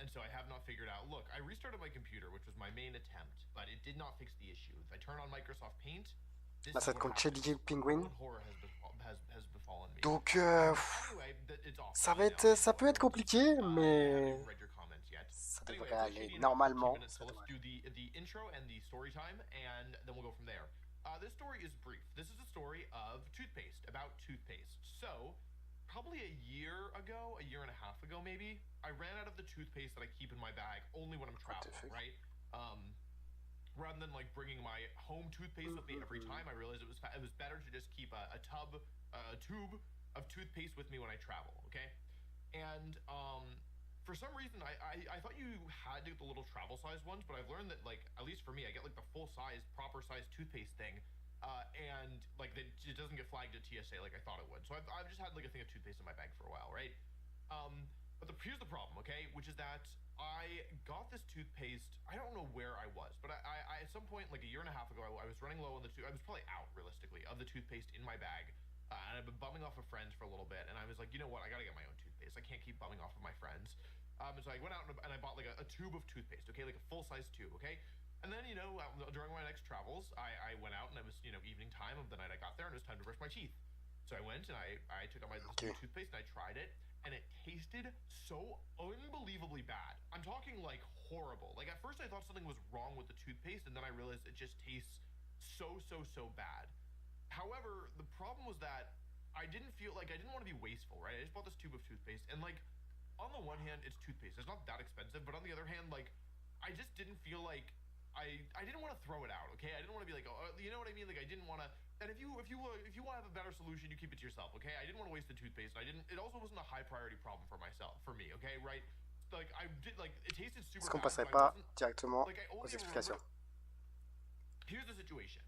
And so I have not figured out. Look, I restarted my computer, which was my main attempt, but it did not fix the issue. If I turn on Microsoft Paint, this is what happens. Penguin. Horror has befallen me. Donc, ça peut être compliqué, mais ça devrait aller normalement. So let's do the intro and the story time, and then we'll go from there. This story is brief. This is a story of toothpaste, about toothpaste. So, probably a year and a half ago maybe, I ran out of the toothpaste that I keep in my bag only when I'm traveling, right? Rather than like bringing my home toothpaste with me every time, I realized it was better to just keep a tube of toothpaste with me when I travel, okay? And for some reason, I thought you had to get the little travel size ones, but I've learned that, like, at least for me, I get like the full size, proper size toothpaste thing, and like it doesn't get flagged at TSA like I thought it would. So I've just had like a thing of toothpaste in my bag for a while, right? But here's the problem, okay? Which is that I got this toothpaste, I don't know where I was, but I at some point, like a year and a half ago, I was running low on the I was probably out, realistically, of the toothpaste in my bag. And I've been bumming off of friends for a little bit, and I was like, you know what, I gotta get my own toothpaste. I can't keep bumming off of my friends. And so I went out and I bought like a tube of toothpaste, okay, like a full-size tube, okay? And then, you know, during my next travels, I went out and it was, you know, evening time of the night I got there, and it was time to brush my teeth. So I went and I took out my new toothpaste and I tried it, and it tasted so unbelievably bad. I'm talking like horrible. Like at first I thought something was wrong with the toothpaste, and then I realized it just tastes so bad. However, the problem was that I didn't want to be wasteful, right? I just bought this tube of toothpaste, and like on the one hand, it's toothpaste. It's not that expensive, but on the other hand, like I just didn't feel like I didn't want to throw it out, okay? I didn't want to be like, oh, you know what I mean? Like I didn't want to. And if you want to have a better solution, you keep it to yourself, okay? I didn't want to waste the toothpaste. It also wasn't a high priority problem for me, okay? Right? Like it tasted super. Est-ce qu'on passerait pas directement aux explications? Here's the situation.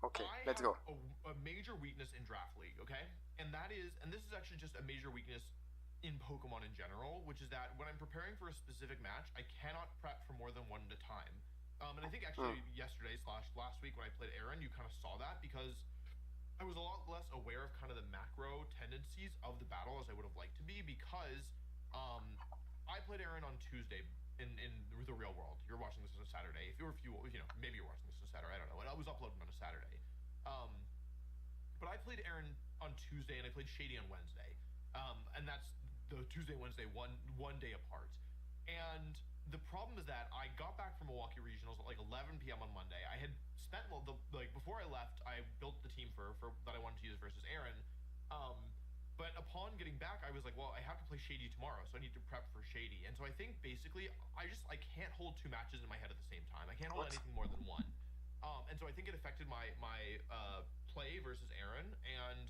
Okay, let's go. A major weakness in Draft League, okay? And this is actually just a major weakness in Pokemon in general, which is that when I'm preparing for a specific match, I cannot prep for more than one at a time. And I think actually yesterday / last week when I played Aaron, you kind of saw that because I was a lot less aware of kind of the macro tendencies of the battle as I would have liked to be, because I played Aaron on Tuesday in the real world. You're watching this on a Saturday. If you know, maybe you're watching this on a Saturday. I don't know. I was uploading on a Saturday. But I played Aaron on Tuesday and I played Shady on Wednesday. And that's the Tuesday, Wednesday, one day apart. And the problem is that I got back from Milwaukee Regionals at like 11 p.m. on Monday. I had spent before I left, I built the team for that I wanted to use versus Aaron. But upon getting back, I was like, well, I have to play Shady tomorrow, so I need to prep for Shady. And so I think basically I can't hold two matches in my head at the same time. I can't hold anything more than one. And so I think it affected my play versus Aaron, and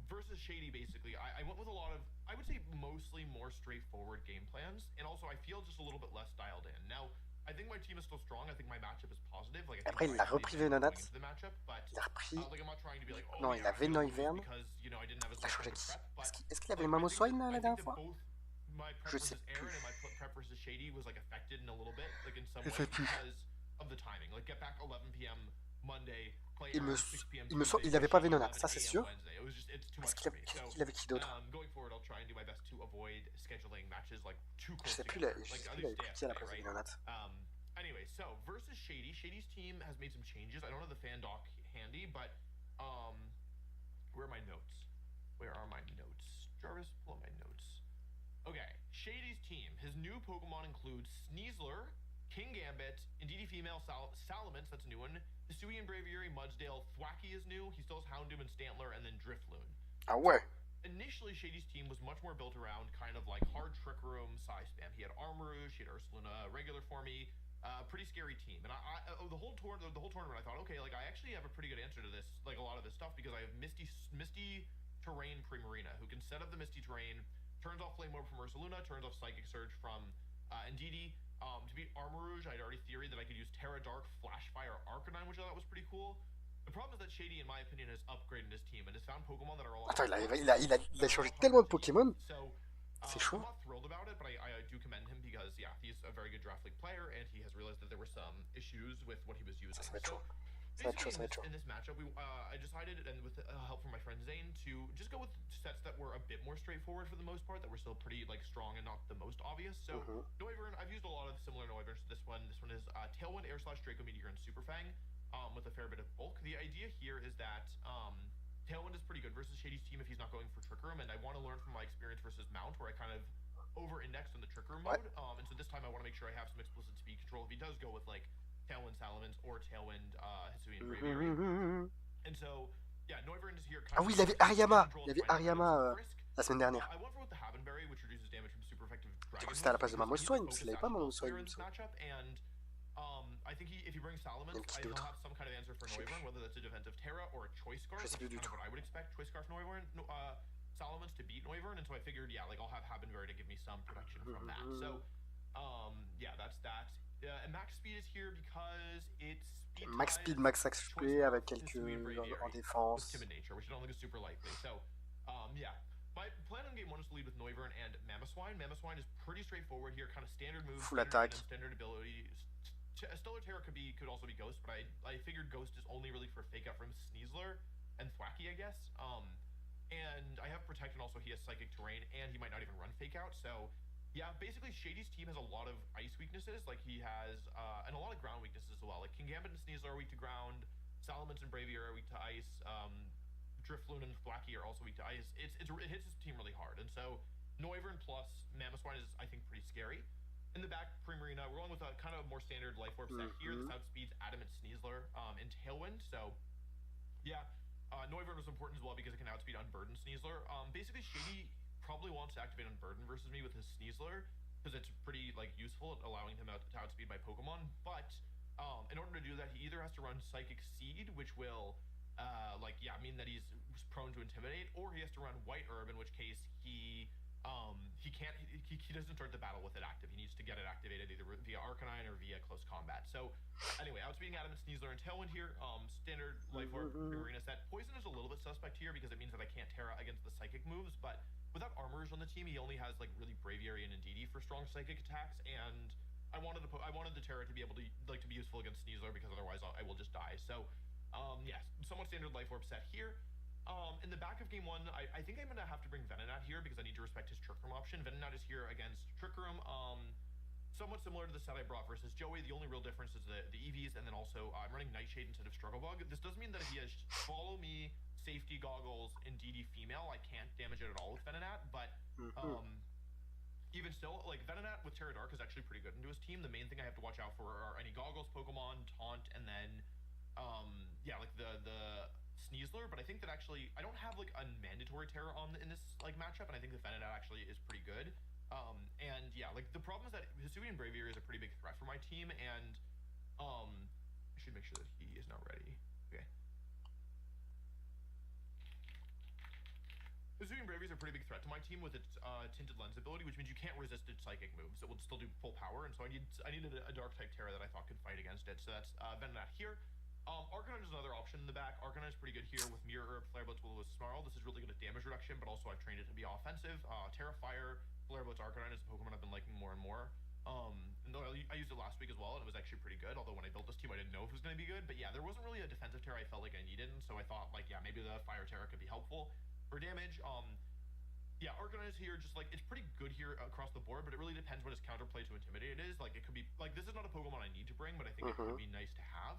versus Shady, basically, I went with a lot of, I would say, mostly more straightforward game plans, and also I feel just a little bit less dialed in. Now, I think my team is still strong. I think my matchup is positive. Like, après, il a repris Venonat. Il a repris. Non, il avait Noivern. Il a changé qui? Est-ce qu'il avait Mamoswine la dernière fois? Je sais plus. Je sais plus. Il n'avait pas Venonat, ça c'est sûr. Est-ce qu'il avait qui d'autre? Je sais plus, il avait pris qui à la place de Venonat. Anyway, so versus Shady's team has made some changes. I don't have the fan doc handy, but where are my notes? Jarvis, pull up my notes. Okay, Shady's team. His new Pokemon includes Sneasler, King Gambit, Indeedee Female, Salamence, that's a new one, Hisuian Braviary, Mudsdale, Thwacky is new, he still has Houndoom and Stantler, and then Drifloon. Ah ouais. Initially, Shady's team was much more built around kind of like hard Trick Room, Psy Spam. He had Armarouge, he had Ursaluna, regular for me, pretty scary team. And the whole tournament, I thought, okay, like I actually have a pretty good answer to this, like a lot of this stuff, because I have Misty Terrain Primarina, who can set up the Misty Terrain, turns off Flame Orb from Ursaluna, turns off Psychic Surge from Indeedee. To beat Armarouge, I'd already theoried that I could use Terra Dark, Flash Fire, Arcanine, which I thought was pretty cool. The problem is that Shady, in my opinion, has upgraded his team and has found Pokemon that are all... Attends, il a changé tellement de Pokémon. C'est chaud. I'm not thrilled about it, but I do commend him because, yeah, he's a very good Draft League player, and he has realized that there were some issues with what he was using. Ça va être chaud. In this matchup, I decided, and with help from my friend Zane, to just go with sets that were a bit more straightforward for the most part, that were still pretty like strong and not the most obvious. So Noivern, I've used a lot of similar Noiverns to this one. This one is Tailwind, Air Slash, Draco Meteor, and Super Fang, with a fair bit of bulk. The idea here is that Tailwind is pretty good versus Shady's team if he's not going for Trick Room, and I want to learn from my experience versus Mount, where I kind of over-indexed on the Trick Room mode. And so this time I want to make sure I have some explicit speed control if he does go with like Tailwind Salamence or Tailwind Hisuian Braviary. And so, yeah, Noivern is here. Ah oui, il avait Ariama. La semaine dernière. I went for with the Havenberry, which reduces damage from super effective Dragon. C'était à la place de Mamoswine, parce qu'il n'avait pas Mamoswine. And I think if he brings Salamence, he'll have some kind of answer for Noivern, whether that's a defensive Terra or a Choice Scarf. Which is kind of what I would expect Choice Scarf Noivern, Salamence to beat Noivern, and so I figured, yeah, like I'll have Havenberry to give me some protection from that. So, yeah, that's that. And max speed is here because it's max speed, max HP avec quelques en défense. Timid nature, which I don't think is super likely. So, yeah. My plan on game 1 is to lead with Noivern and Mamoswine. Mamoswine is pretty straightforward here, kind of standard moves, full attack, standard ability. Stellar Terror could also be Ghost, but I figured Ghost is only really for fake out from Sneasler and Thwacky, I guess. And I have Protect, and also he has Psychic Terrain, and he might not even run fake out. So, yeah, basically Shady's team has a lot of ice weaknesses, like he has, and a lot of ground weaknesses as well. Like King Gambit and Sneasler are weak to ground, Salamence and Braviary are weak to ice, Drifloon and Thwacky are also weak to ice. It hits his team really hard, and so Noivern plus Mamoswine is, I think, pretty scary. In the back, Primarina, we're going with a kind of more standard Life Orb set here. This outspeeds Adamant Sneasler in Tailwind, so yeah. Noivern was important as well because it can outspeed Unburden Sneasler. Basically, Shady probably wants to activate Unburden versus me with his Sneasler because it's pretty useful at allowing him to outspeed my Pokemon. But in order to do that, he either has to run Psychic Seed, which will mean that he's prone to Intimidate, or he has to run White Herb, in which case he doesn't start the battle with it active. He needs to get it activated either via Arcanine or via Close Combat. So anyway, outspeeding Adamant Sneasler and Tailwind here. Standard Life Orb Primarina set. Poison is a little bit suspect here because it means that I can't Terra against the Psychic moves, but without Armors on the team, he only has really Braviary and Indeedee for strong Psychic attacks, and I wanted the Terra to be able to be useful against Sneasler because otherwise I will just die. So yeah, somewhat standard Life Orb set here. In the back of game 1, I think I'm going to have to bring Venonat here because I need to respect his Trick Room option. Venonat is here against Trick Room, somewhat similar to the set I brought versus Joey. The only real difference is the EVs, and then also I'm running Nightshade instead of Struggle Bug. This does mean that if he has Follow Me, Safety Goggles, and DD Female, I can't damage it at all with Venonat, but even still, Venonat with Terra Dark is actually pretty good into his team. The main thing I have to watch out for are any Goggles Pokemon, Taunt, and then the Sneasler, but I think that actually I don't have a mandatory Terra in this matchup, and I think the Venonat actually is pretty good. And yeah, the problem is that Hisuian Braviary is a pretty big threat for my team, and I should make sure that he is not ready. Okay. Hisuian Braviary is a pretty big threat to my team with its Tinted Lens ability, which means you can't resist its Psychic moves. It will still do full power, and so I needed a Dark type Terra that I thought could fight against it. So that's Venonat here. Arcanine is another option in the back. Arcanine is pretty good here with Mirror Herb, Flare Blitz, Will-O-Wisp, Snarl. This is really good at damage reduction, but also I've trained it to be offensive. Terra Fire, Flare Blitz, Arcanine is a Pokemon I've been liking more and more. And I used it last week as well, and it was actually pretty good, although when I built this team, I didn't know if it was going to be good. But yeah, there wasn't really a defensive Terra I felt like I needed, and so I thought, maybe the Fire Terra could be helpful for damage. Yeah, Arcanine is here, just it's pretty good here across the board, but it really depends what his counterplay to Intimidate is. It could be, this is not a Pokemon I need to bring, but I think it could be nice to have.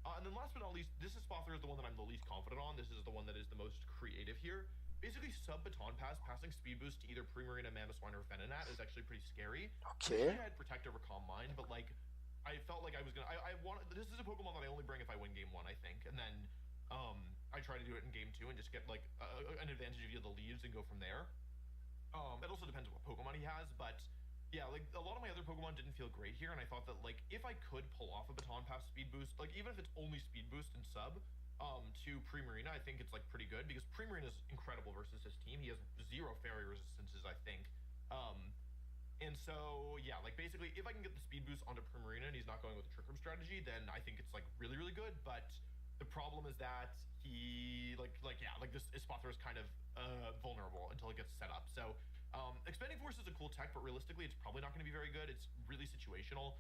And then last but not least, this is Spother is the one that I'm the least confident on. This is the one that is the most creative here. Basically, sub-Baton Pass, passing Speed Boost to either Primarina, Mamoswine, or Venonat is actually pretty scary. Okay. I had Protect over Calm Mind, but I felt like I was gonna. This is a Pokemon that I only bring if I win game 1, I think, and then I try to do it in game 2 and just get an advantage via the leaves and go from there. It also depends on what Pokemon he has, but yeah, a lot of my other Pokemon didn't feel great here, and I thought that if I could pull off a Baton Pass Speed Boost, even if it's only Speed Boost and sub to Primarina, I think it's pretty good because Primarina is incredible versus his team. He has 0 fairy resistances, I think. And so yeah, basically if I can get the Speed Boost onto Primarina and he's not going with the Trick Room strategy, then I think it's really, really good. But the problem is that he this Espather is kind of vulnerable until it gets set up. So Expanding Force is a cool tech, but realistically, it's probably not going to be very good. It's really situational.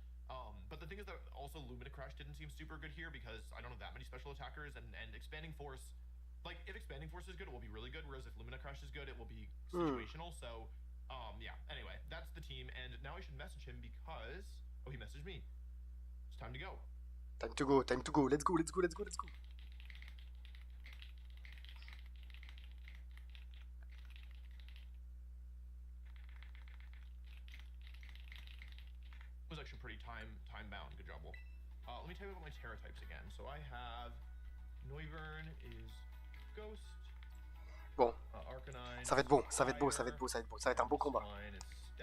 But the thing is that also Luminicrash didn't seem super good here because I don't have that many special attackers, and Expanding Force, if Expanding Force is good, it will be really good, whereas if Luminicrash is good, it will be situational. So, yeah, anyway, that's the team, and now I should message him because, oh, he messaged me. It's time to go. Time to go, time to go. Let's go, let's go, let's go, let's go. Was actually pretty time bound. Good job, Wolf. Let me tell you about my Terra types again. So I have Noivern is Ghost. Bon. Arcanine. Ça va être bon, ça va être beau, ça va être beau, ça va être beau. Ça va être un beau combat.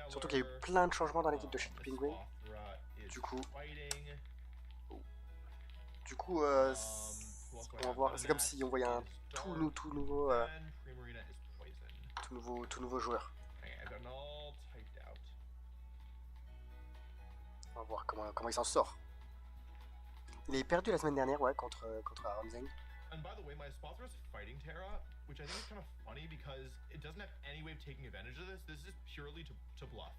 Surtout qu'il y a eu plein de changements dans l'équipe de Shiny Penguin. Du coup, on va voir. C'est comme si on voyait un tout nouveau joueur. On va voir comment il s'en sort. Il est perdu la semaine dernière, ouais, contre Aronzeng. And by the way, my Spothra is fighting Terra, which I think is kind of funny because it doesn't have any way of taking advantage of this. This is purely to bluff.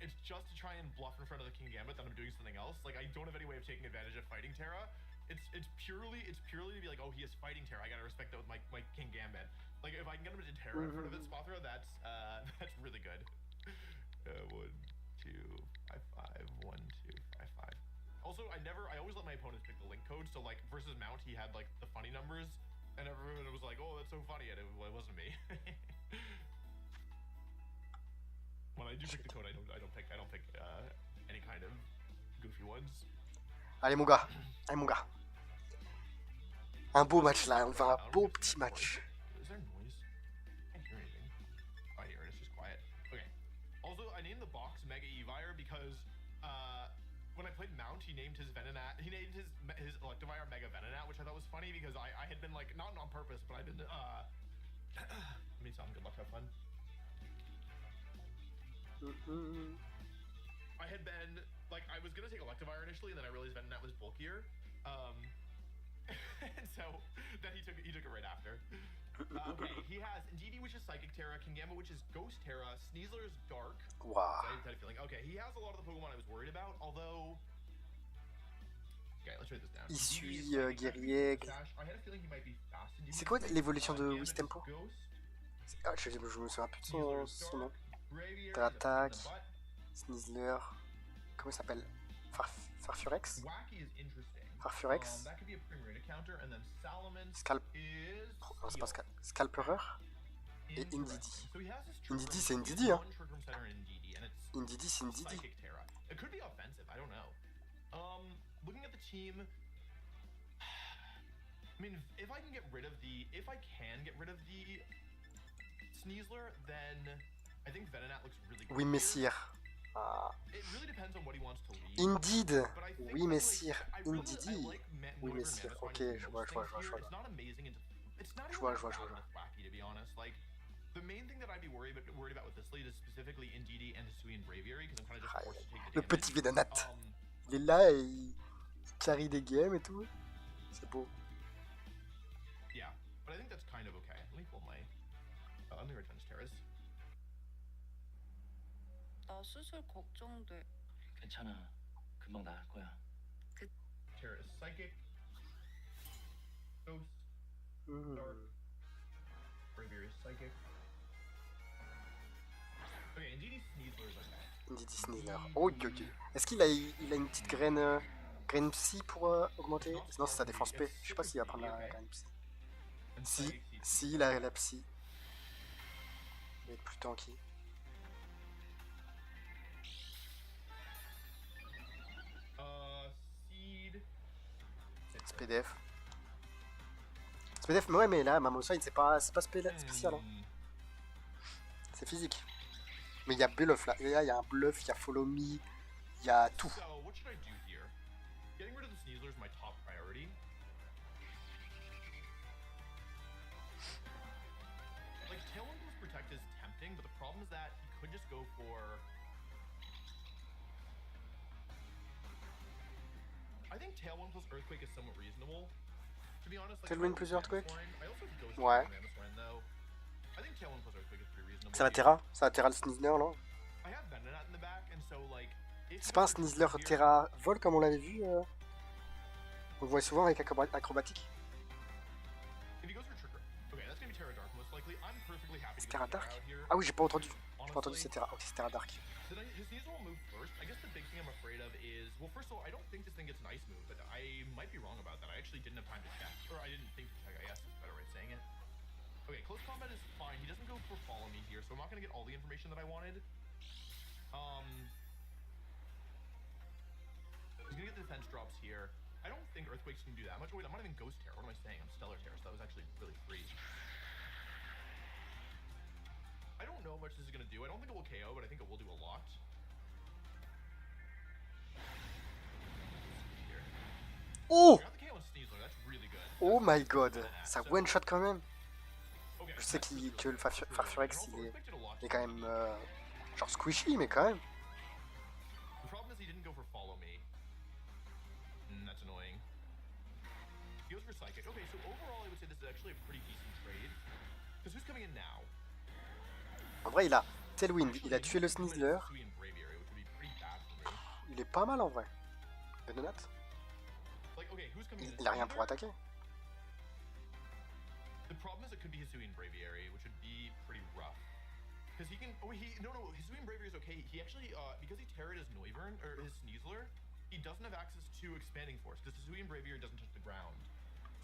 It's just to try and bluff in front of the King Gambit that I'm doing something else. I don't have any way of taking advantage of fighting Terra. It's purely to be like, oh, he is fighting Terra. I gotta respect that with my King Gambit. If I can get him to Terra in front of it, Spothra, that's really good. 1, 2, 5, 5, 1, 2, 5, 5. Also, I always let my opponents pick the link code. So versus Mount, he had the funny numbers, And everyone was like, "Oh, that's so funny," and it wasn't me. When I do pick the code, I don't pick any kind of goofy ones. Allez mon gars, un beau match là, on va un beau petit match. Is there noise? I can't hear anything. Oh, I hear it. It's just quiet. Okay. Also, I named the box Mega Evire because when I played Mount, he named his Venonat. He named his Electivire Mega Venonat, which I thought was funny because I had been like not on purpose, but I've been let me tell him good luck, have fun. I had been like I was gonna take Electivire initially, and then I realized Venonat was bulkier. And so then he took it right after. Okay, he has Indeedee, which is Psychic Terra, Kingambit, which is Ghost Terra, Sneasler is Dark. Wow. So I had a feeling. Okay, he has a lot of the Pokemon I was worried about, although. Okay, let's write this down. Il suit guerrier. I had a feeling he might be fast. C'est quoi l'évolution de Wistempo? Ah, je me souviens plus de son nom. Attaque, Sneasler, comment il s'appelle? Farfurex? Farfurex? Non, c'est pas Scalperer? Et Indeedee. Indeedee, c'est Indeedee, hein? Indeedee, c'est Indeedee. It could be offensive, I don't know. Looking at the team, I mean, if I can get rid of the Sneasler, then I think Venonat looks really good. Oui, messire. It really depends on what he wants to lead. Indeed. Oui, messire. Indeedee. Oui, messire. Ok, je vois. It's not amazing. It's not even wacky, to be honest. Like, the main thing that I'd be worried about with this lead is specifically Indeedee and Hisuian Braviary, because I'm kind of just forced to take the Le damage. petit Venonat. Il est là et il carry des games et tout. C'est beau. Yeah, but I think that's kind of okay. Let me pull my Revenge Terrace. 나 수술 걱정돼. 괜찮아. 금방 나을 거야. Terrace Psychic. Ghost. Dark. Braviary Psychic. Okay, Indeedee Sneasler is okay. Indeedee Sneasler. Oh, ok. Est-ce qu'il a une petite graine psy pour augmenter? Sinon, c'est sa défense P. Je sais pas s'il va prendre la graine psy. Si, il a la psy. Il va être plus tanky. SPDF. SPDF, mais ouais, mais là, Mamosine, c'est pas spécial. Hein. C'est physique. Mais il y a bluff là. Il y a un bluff, il y a follow me, il y a tout. So, what should I do here? Getting rid of the Sneasler is my top priority. Like, Tailwind plus Protect is tempting, but the problem is that he could just go for... I think Tailwind plus Earthquake is somewhat reasonable. To be honest, like, Tailwind plus Earthquake? I also have Ghost Ouais. Mamoswine, though. I think Tailwind plus Earthquake is pretty reasonable. Ça va Terra le Sneasler là. I have Venonat in the back, and so, like... C'est pas un Sneasler Terra vol comme on l'avait vu On le voit souvent avec acrobatique. C'est Terra Dark? Ah oui, j'ai pas entendu. C'est Terra. Ok, c'est Terra Dark. Well, first of all, I don't think this thing gets an ice move, but I might be wrong about that. I actually didn't have time to check. Or I didn't think to check, I guess is a better way of saying it. Okay, close combat is fine. He doesn't go for follow me here, so I'm not going to get all the information that I wanted. He's going to get the defense drops here. I don't think Earthquake's going to do that much. Wait, I'm not even Ghost Terror. What am I saying? I'm Stellar Terror, so that was actually really free. I don't know how much this is going to do. I don't think it will KO, but I think it will do a lot. Oh! Oh my god! Ça one shot quand même! Je sais que le Farfurex il est quand même genre squishy, mais quand même. En vrai, il a Tailwind, il a tué le Sneasler. Il est pas mal en vrai. Venonat. Il a rien pour attaquer. The problem is it could be Hisuian Braviary, which would be pretty rough. Because he can... Oh, no, Hisuian Braviary is okay. He actually, because he terrored his Noivern, or his Sneasler, he doesn't have access to Expanding Force, because Hisuian Braviary doesn't touch the ground.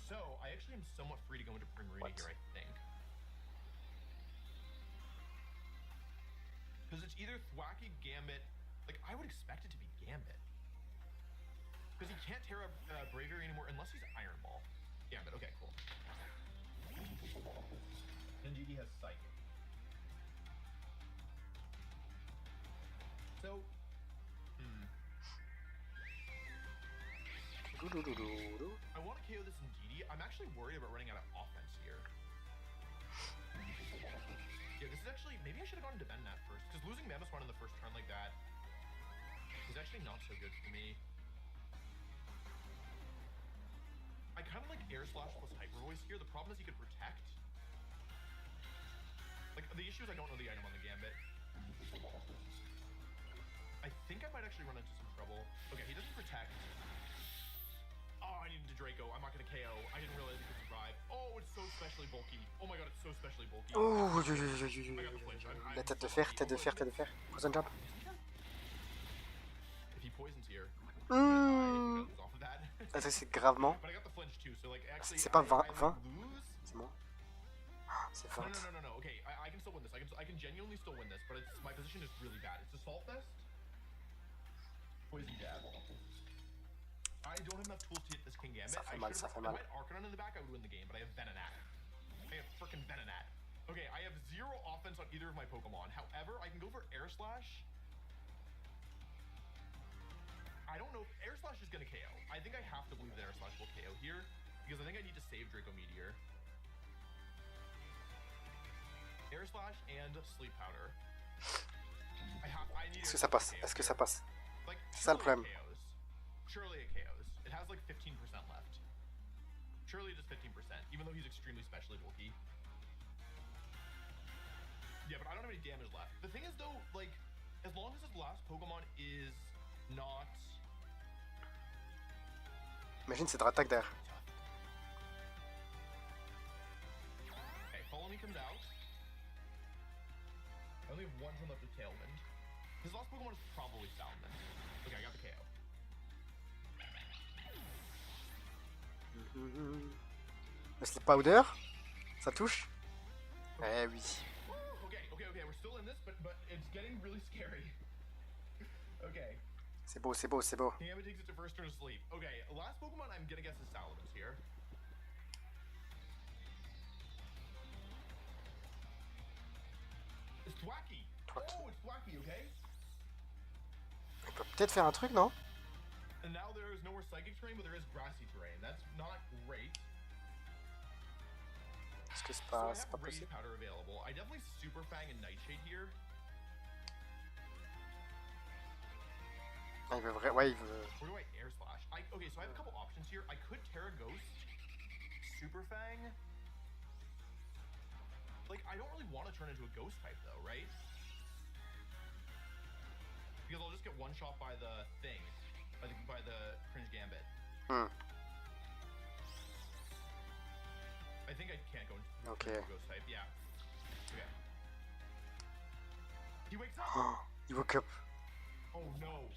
So, I actually am somewhat free to go into Primarina here, I think. Because it's either Thwacky, Gambit... Like, I would expect it to be Gambit. Because he can't tear up Braviary anymore unless he's Iron Ball. Gambit, okay, cool. And GD has Psychic. So... I want to KO this in GD. I'm actually worried about running out of offense here. Yeah, this is actually... Maybe I should have gone to Venonat first, because losing Mamoswine on the first turn like that is actually not so good for me. I kind of like Air Slash plus Hyper Voice here. The problem is he could protect. Like, the issue is I don't know the item on the Gambit. I think I might actually run into some trouble. Okay, he doesn't protect. Oh, I needed to Draco. I'm not going to KO. I didn't realize he could survive. Oh, it's so specially bulky. Oh my god, it's so specially bulky. Oh, I got the flinch. la tête de fer, tête de fer, tête de fer. Poison jump. If he poisons here, off of that. Attends, c'est gravement. But I got the flinch too, so like actually C'est pas 20, 20. lose. C'est moi. C'est 20. No. Okay, I can still win this. I can genuinely still win this, but it's, my position is really bad. It's Assault Vest. Poison Jab. I don't have enough tools to hit this King Gambit. Ça fait mal, ça fait mal. If I had Arcanine in the back, I would win the game, but I have Venonat. I have frickin' Venonat. Okay, I have 0 offense on either of my Pokemon. However, I can go for Air Slash. I don't know if Air Slash is gonna KO. I think I have to believe that Air Slash will KO here, because I think I need to save Draco Meteor. Air Slash and Sleep Powder. I need. Est-ce que ça passe? Est-ce que ça passe? Like, c'est ça le problème. Surely it KOs. It has like 15% left. Surely it is 15%, even though he's extremely specially bulky. Yeah, but I don't have any damage left. The thing is though, like, as long as his last Pokemon is not... Imagine cette attaque derrière. Okay, Follow Me comes out. I only have 1 turn left with Tailwind. His last Pokemon is probably Salmon. Okay, I got the KO. Le Sleep Powder, ça touche? Eh oui. Okay, we're still in this, but it's getting really scary. Okay. C'est beau, c'est beau, c'est beau. Gambit takes it to first turn of sleep. Okay, last Pokemon I'm gonna guess is Salamence here. It's Thwacky. Oh, it's Thwacky, okay? Il peut peut-être faire un truc, non? And now there is no more Psychic terrain, but there is grassy terrain. That's not great. Est-ce que c'est So pas, I c'est have pas Rage possible? Powder available. I definitely Super Fang and Nightshade here. Ah, il veut vrai, ouais, il veut. Where do I Air Slash? Okay, so I have a couple options here. I could Terra Ghost, Super Fang. Like, I don't really want to turn into a Ghost type though, right? Because I'll just get one shot by the thing, by the Cringe Gambit. I think I can't go into a Ghost type. Yeah. Okay. He wakes up. He woke up. Oh no.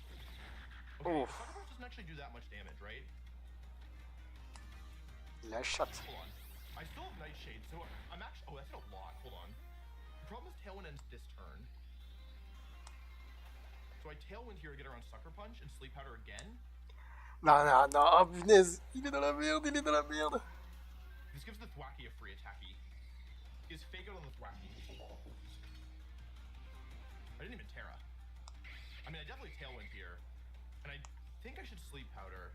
Okay, Sucker Punch doesn't actually do that much damage, right? Il a shot. Hold on. I still have Nightshade, so I'm actually... Oh, that's a lot. Hold on. The problem is Tailwind ends this turn. So I Tailwind here to get around Sucker Punch and Sleep Powder again. Non, oh punaise. Il est dans la merde, This gives the Thwacky a free attacky. Is Fake Out on the Thwacky. I didn't even Terra. I mean, I definitely Tailwind here. And I think I should Sleep Powder.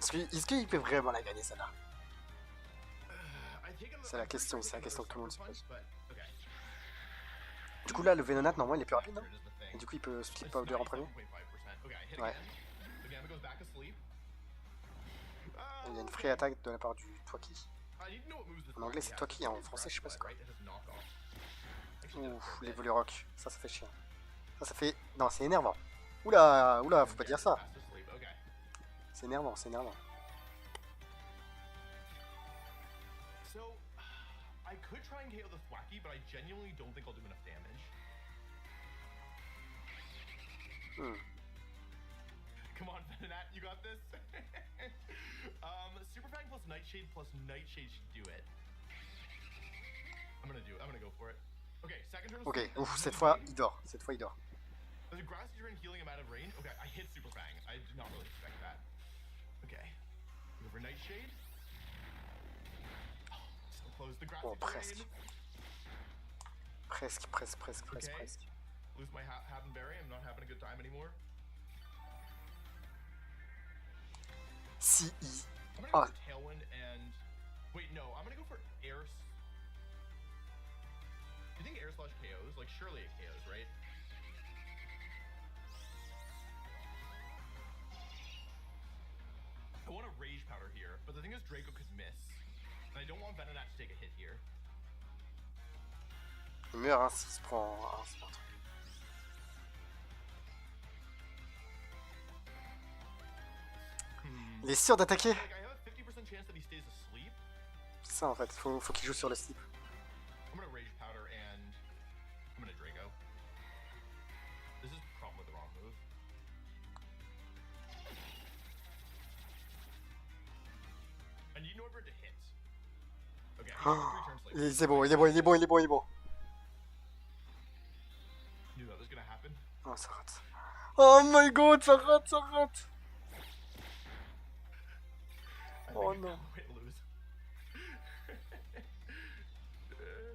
Est-ce qu'il peut vraiment la gagner, celle-là? C'est la question que tout le monde se pose. Du coup, là, le Venonat, normalement, il est plus rapide, non? Et du coup, il peut Sleep Powder en premier? Ouais. Il y a une free attaque de la part du Thwacky. En anglais, c'est Thwacky, en français, je sais pas c'est quoi. Ouf, l'évolu rock. Ça fait chiant. Ça fait... Non, c'est énervant. Oula, faut pas dire ça. C'est énervant. So, I could try and KO the Thwacky, but I genuinely don't think I'll do enough damage. Come on, Venonat, you got this? Super Fang plus Nightshade should do it. I'm gonna go for it. Okay, second turn. Ok, ouf, cette fois il dort. Cette fois il dort. There's a grassy drain healing him out of range. Okay, I hit Super Fang. I did not really expect that. Okay. Go for Nightshade. Oh, so close. The grassy Oh, presque. drain. Presque. Lose my Havenberry. I'm not having a good time anymore. Si. I'm gonna go for Tailwind and... Wait, no. I'm gonna go for Air... Do you think Air Slash KOs? Like, surely it KOs, right? I want a Rage Powder here, but the thing is Draco could miss. And I don't want Venonat to take a hit here. Il meurt hein, s'il se prend un spot. Il est sûr d'attaquer. C'est ça en fait, faut qu'il joue sur le sleep. I'm gonna Rage Powder and I'm gonna Draco. This is probably the wrong move. I need in order to hit. Okay, I need 3 turns later. C'est bon, il est bon. Knew that was gonna happen. Oh, ça rate. Oh my god, ça rate. Oh non.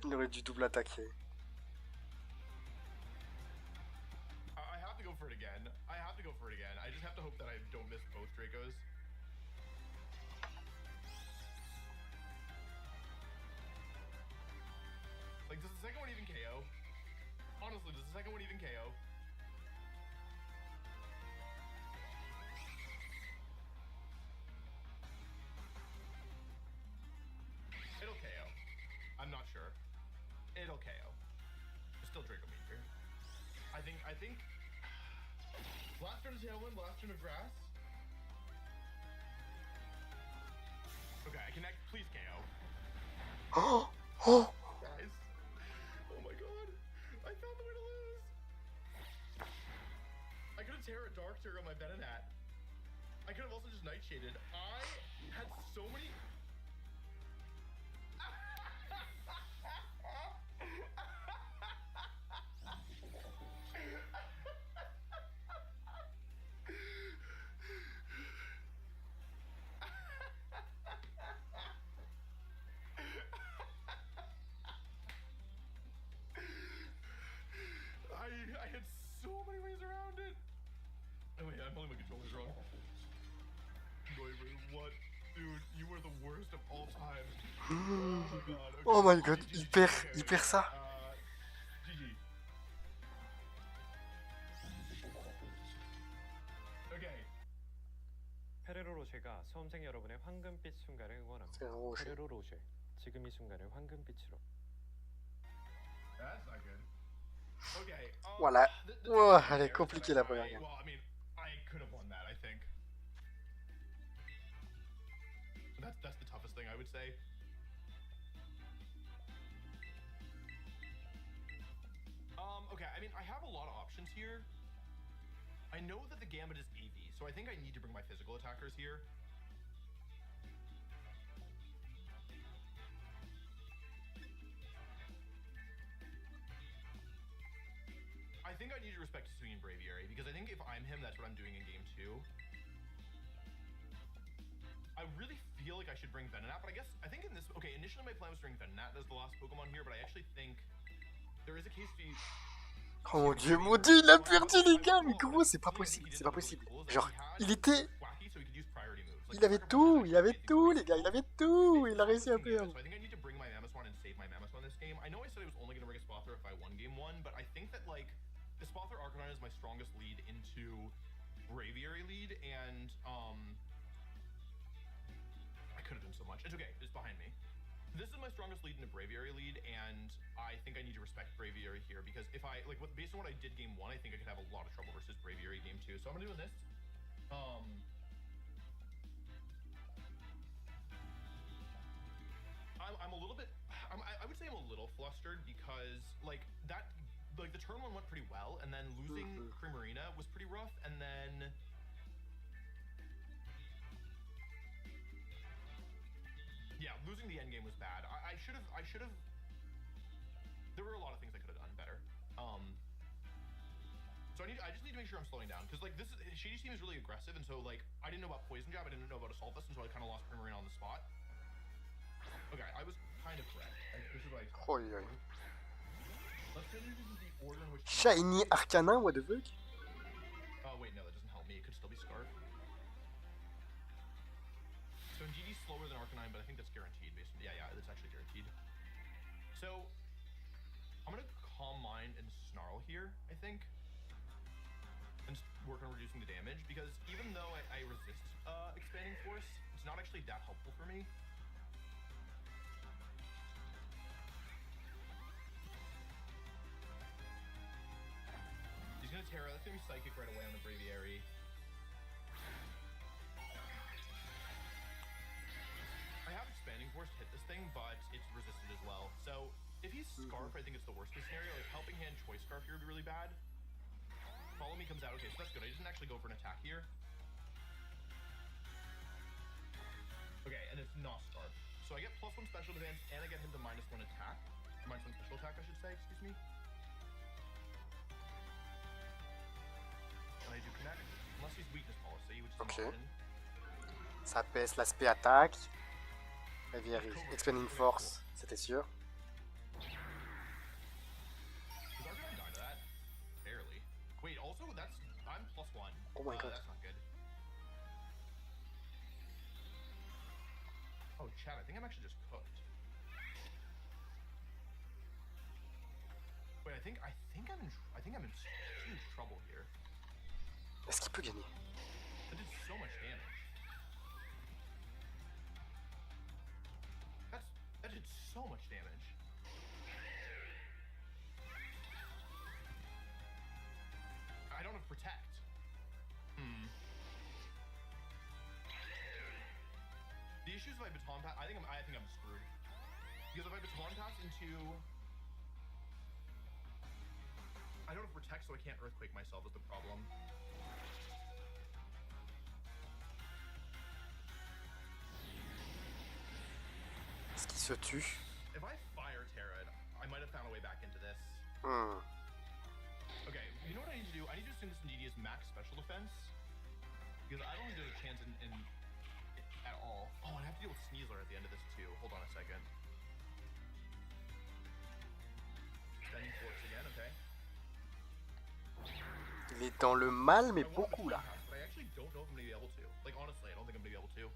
Il aurait dû double attaquer. I have to go for it again. I just have to hope that I don't miss both Dracos. Like, does the second one even KO? Honestly, does the second one even KO? It'll KO. I'm not sure. It'll KO. There's still Draco Meteor. I think... Last turn of Tailwind, last turn of Grass. Okay, I connect. Please KO. Guys. Oh my god. I found the way to lose. I could have Terra Darkter on my Venonat. I could have also just Nightshaded. I had so many... I had so many ways around it. Oh wait, I'm pulling my controllers wrong. Wait, what? Dude, you were the worst of all time. Oh my god, il perd ça. GG. Okay. 페레로 로쉐가 수험생 여러분의 황금빛 순간을 응원합니다. 페레로 로쉐, 지금 이 순간을 황금빛으로. That's not good. Okay. Voilà. Oh, elle est compliquée la première game. Well, I mean, I could have won that, I think. That's the toughest thing I would say. Okay, I mean, I have a lot of options here. I know that the Gambit is AV, so I think I need to bring my physical attackers here. I think I need to respect Hisuian Braviary, because I think if I'm him, that's what I'm doing in game 2. I really feel like I should bring Venonat, but I think in this... Okay, initially my plan was to bring Venonat as the last Pokemon here, but I actually think there is a case to be... Oh mon dieu, il a perdu les gars, mais gros, c'est pas possible. Genre, il était... Il avait tout, les gars, il avait tout, il a réussi à perdre. So I think I need to bring my Mamoswine and save my Mamoswine this game. I know I said I was only going to bring a Spothor if I won game 1, but I think that, like, the Spothor Arcanine is my strongest lead into Braviary lead, and, I could have done so much. It's okay, it's behind me. This is my strongest lead into Braviary lead, and I think I need to respect Braviary here, because if I, like, based on what I did game 1, I think I could have a lot of trouble versus Braviary game 2, so I'm doing this. I'm a little bit, I would say I'm a little flustered, because, like, the turn 1 went pretty well, and then losing Primarina was pretty rough, and then... losing the end game was bad. I should have. There were a lot of things I could have done better. So I just need to make sure I'm slowing down, because like Shady's team is really aggressive, and so like I didn't know about Poison Jab, I didn't know about Assault Vest, and so I kind of lost Primarina on the spot. Okay, I was kind of correct. This is what I expected. Oh, yeah. Let's say this is the order in which. Shiny Arcanin, what the fuck? Oh wait, no, that doesn't help me. It could still be Scarf. So GD's slower than Arcanine, but I think that's guaranteed. Based on, yeah, that's actually guaranteed. So I'm gonna Calm Mind and Snarl here, I think, and work on reducing the damage, because even though I resist Expanding Force, it's not actually that helpful for me. He's gonna Terra. That's gonna be Psychic right away on the Braviary. I have Expanding Force to hit this thing, but it's resisted as well. So if he's Scarf, I think it's the worst case scenario. Like Helping Hand Choice Scarf here would be really bad. Follow Me comes out. Okay, so that's good. I didn't actually go for an attack here. Okay, and it's not Scarf. So I get +1 special defense, and I get him to -1 attack. -1 special attack, I should say. Excuse me. And I do connect. Unless he's Weakness Policy, which is important. Ça baisse l'aspect attaque. Braviary, Expanding Force, c'était sûr. Wait, also I'm +1. Oh my god. That's not good. Oh, chat, I think I'm actually just cooked. Wait, I think I'm in huge trouble here. Est-ce qu'il peut gagner? That did so much damage. That did so much damage. I don't have Protect. The issue is if I Baton Pass, I think I'm screwed. Because if I Baton Pass into, I don't have Protect, so I can't Earthquake myself is the problem. Est-ce qu'il se tue? If I Fire Terra, I might have found a way back into this. Okay, you know what I need to do? I need to assume this Indeedee is max special defense, because I don't think there's a chance in at all. Oh, and I have to deal with Sneasler at the end of this too. Hold on a second. Expanding Force again, okay. Il est dans le mal, mais beaucoup là. But I actually don't know if I'm gonna be able to. Like honestly, I don't think I'm gonna be able to.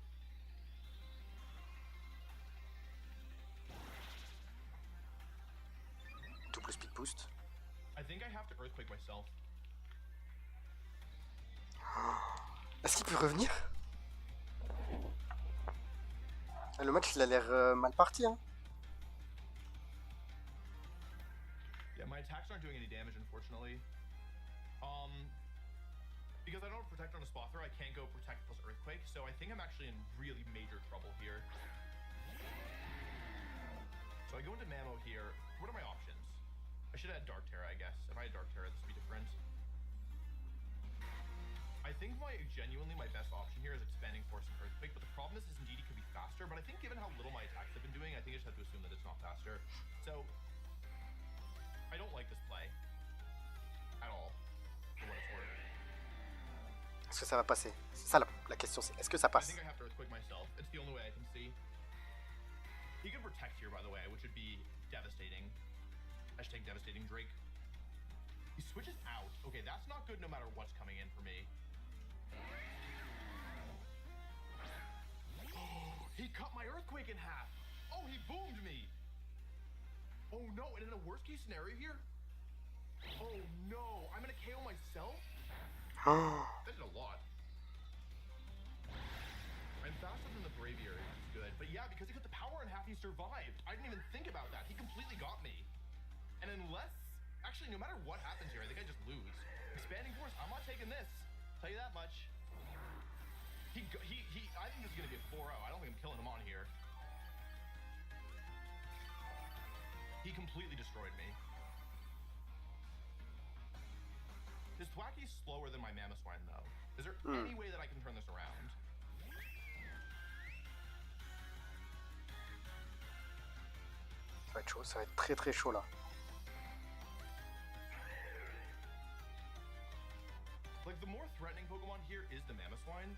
Double speed boost. I think I have to Earthquake myself. Est-ce qu'il peut revenir? Le match il a l'air mal parti hein. Yeah, my attacks aren't doing any damage unfortunately. Because I don't have Protect on a spot throw, I can't go Protect plus Earthquake, so I think I'm actually in really major trouble here. So I go into Mamo here. What are my options? I should have had Dark Terra, I guess. If I had Dark Terra, this would be different. I think genuinely my best option here is Expanding Force and Earthquake, but the problem is Indeedee could be faster, but I think given how little my attacks have been doing, I think I just have to assume that it's not faster. So, I don't like this play. At all. For what it's worth. Est-ce que ça va passer? C'est ça la question, c'est est-ce que ça passe? I think I have to Earthquake myself. It's the only way I can see. He could Protect here, by the way, which would be devastating. Hashtag Devastating Drake. He switches out. Okay, that's not good no matter what's coming in for me. Oh, he cut my Earthquake in half. Oh, he boomed me. Oh no, and in a worst case scenario here? Oh no, I'm gonna KO myself? That did a lot. I'm faster than the Braviary, which is good. But yeah, because he cut the power in half, he survived. I didn't even think about that. He completely got me. And unless, actually, no matter what happens here, I think I just lose. Expanding Force, I'm not taking this. Tell you that much. I think this is gonna be a 4-0. I don't think I'm killing him on here. He completely destroyed me. This Thwacky's slower than my Mamoswine, though. Is there any way that I can turn this around? chaud, ça va être très très chaud là. Like, the more threatening Pokemon here is the Mamoswine.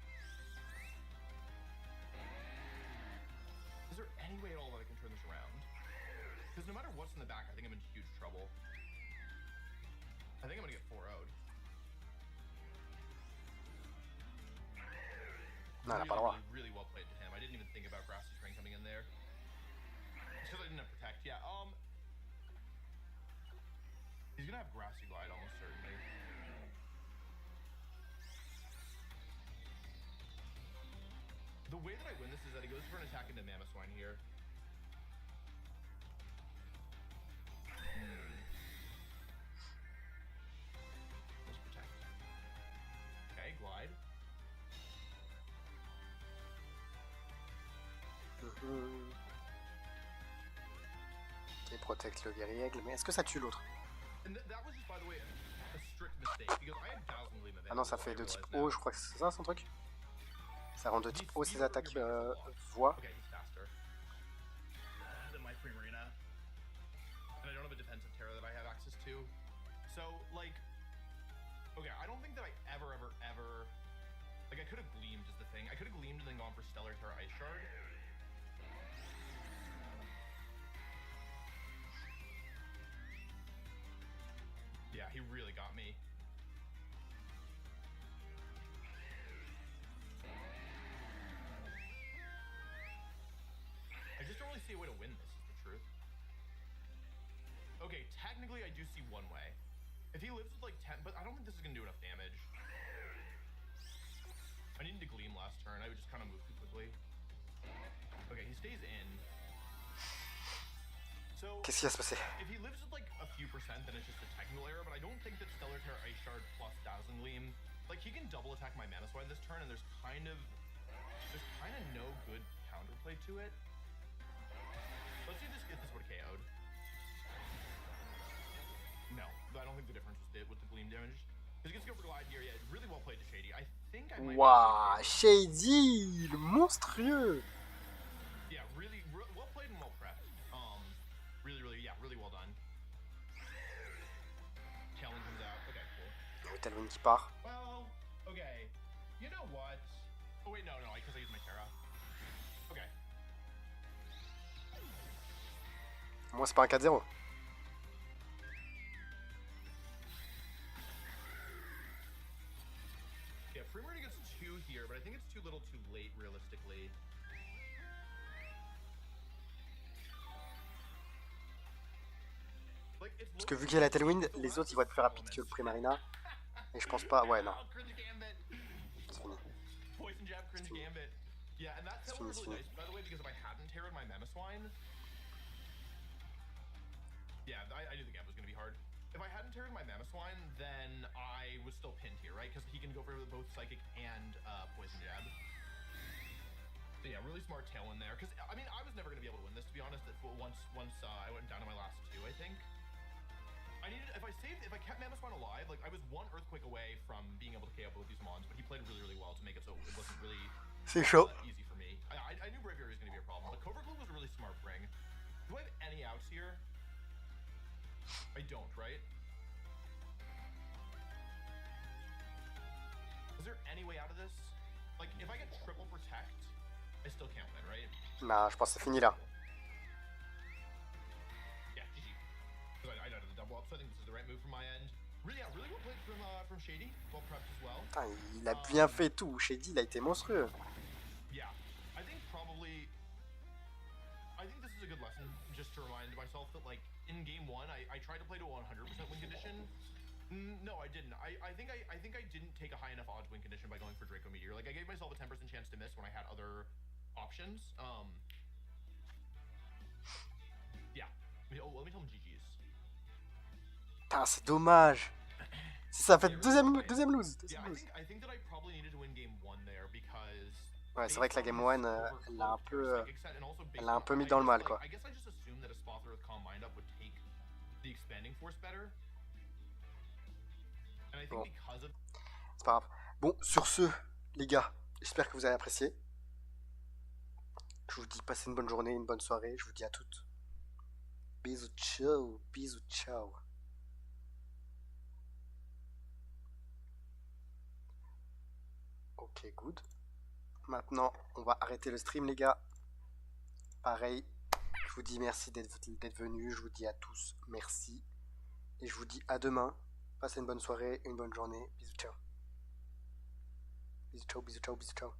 Is there any way at all that I can turn this around? Because no matter what's in the back, I think I'm in huge trouble. I think I'm gonna get 4-0'd. No, really, really well played to him. I didn't even think about Grassy Terrain coming in there. It's because I didn't have Protect. Yeah, he's gonna have Grassy Glide almost certainly. The way that I win this is that he goes for an attack into Mamoswine here. Let's Protect. Okay, Glide. Ok, protecte le guerrier-aigle, mais est-ce que ça tue l'autre? Ah non, ça fait de type O, je crois que c'est ça son truc. Ça rend de type O ses attaques voix. Okay, I don't think that I ever, like, I could have gleamed is the thing. I could have gleamed and then gone for Stellar Terra Ice Shard. Yeah, he really got me. I just don't really see a way to win this, is the truth. Okay, technically I do see one way. If he lives with like 10, but I don't think this is gonna do enough damage. I needed to Gleam last turn. I would just kind of move too quickly. Okay, he stays in. So, qu'est-ce qui va se passer? If he lives with like a few percent, then it's just a technical error, but I don't think that Stellar Terra Ice Shard plus Dazzling Gleam, like, he can double attack my Mamoswine this turn, and there's kind of no good counterplay to it. Let's see if this would have KO'd. No, I don't think the difference was with the Gleam damage. He's gonna go for Glide here. Yeah, really well played to Shady. I think I might. Waouh, Shady, le monstrueux. Yeah, really well played and well prepped. Really well done. Challenge comes out. Okay, cool. Talon qui part. Well, okay. You know what? Oh wait, no, because I used my Terra. Okay. Moi, c'est pas un 4-0. Yeah, Primarina gets 2 here, but I think it's too little too late, realistically. Parce que vu qu'il y a la Tailwind, les autres ils vont être plus rapides que le Primarina. Et je pense pas. Ouais, non. C'est fini. Poison Jab, Cringe Gambit. Yeah, and that was really nice, by the way, because if I hadn't Terra'd my Mamoswine. Yeah, I knew the gambit was going to be hard. If I hadn't Terra'd my Mamoswine, then I was still pinned here, right? Because he can go for both Psychic and Poison Jab. So yeah, really smart tail in there. Because, I mean, I was never going to be able to win this, to be honest, once I went down to my last 2, I think. I needed, if I kept Mamoswine alive, like, I was 1 Earthquake away from being able to KO both these mons, but he played really, really well to make it so it wasn't really easy for me. I knew Braviary was going to be a problem, but Covert Glue was a really smart bring. Do I have any outs here? I don't, right? Is there any way out of this? Like, if I get triple Protect, I still can't win, right? Nah, je pense que c'est fini là. Yeah, GG. Because I died at the double up, so I think this is the right move from my end. Really well played from Shady. Well prepped as well. Putain, il a bien fait tout. Shady, il a été monstrueux. Yeah, I think this is a good lesson, just to remind myself that, like, in game 1, I tried to play to a 100% win condition. No, I didn't. I think I didn't take a high enough odds win condition by going for Draco Meteor. Like, I gave myself a 10% chance to miss when I had other options. Yeah. Let me tell him GG's. Putain, c'est dommage. Ça fait deuxième lose. Yeah, I think that I probably needed to win game 1 there because. Ouais, c'est vrai que la game 1, elle l'a un peu mis dans le mal, quoi. I guess I just assumed that a Spother with Calm Mind Up would take the Expanding Force better. And I think Bon. because of. C'est pas grave. Bon, sur ce, les gars, j'espère que vous avez apprécié. Je vous dis passez une bonne journée, une bonne soirée. Je vous dis à toutes. Bisous, ciao. Bisous, ciao. Ok, good. Maintenant, on va arrêter le stream, les gars. Pareil, je vous dis merci d'être venus. Je vous dis à tous merci. Et je vous dis à demain. Passez une bonne soirée, une bonne journée. Bisous, ciao. Bisous, ciao, bisous, ciao, bisous, ciao.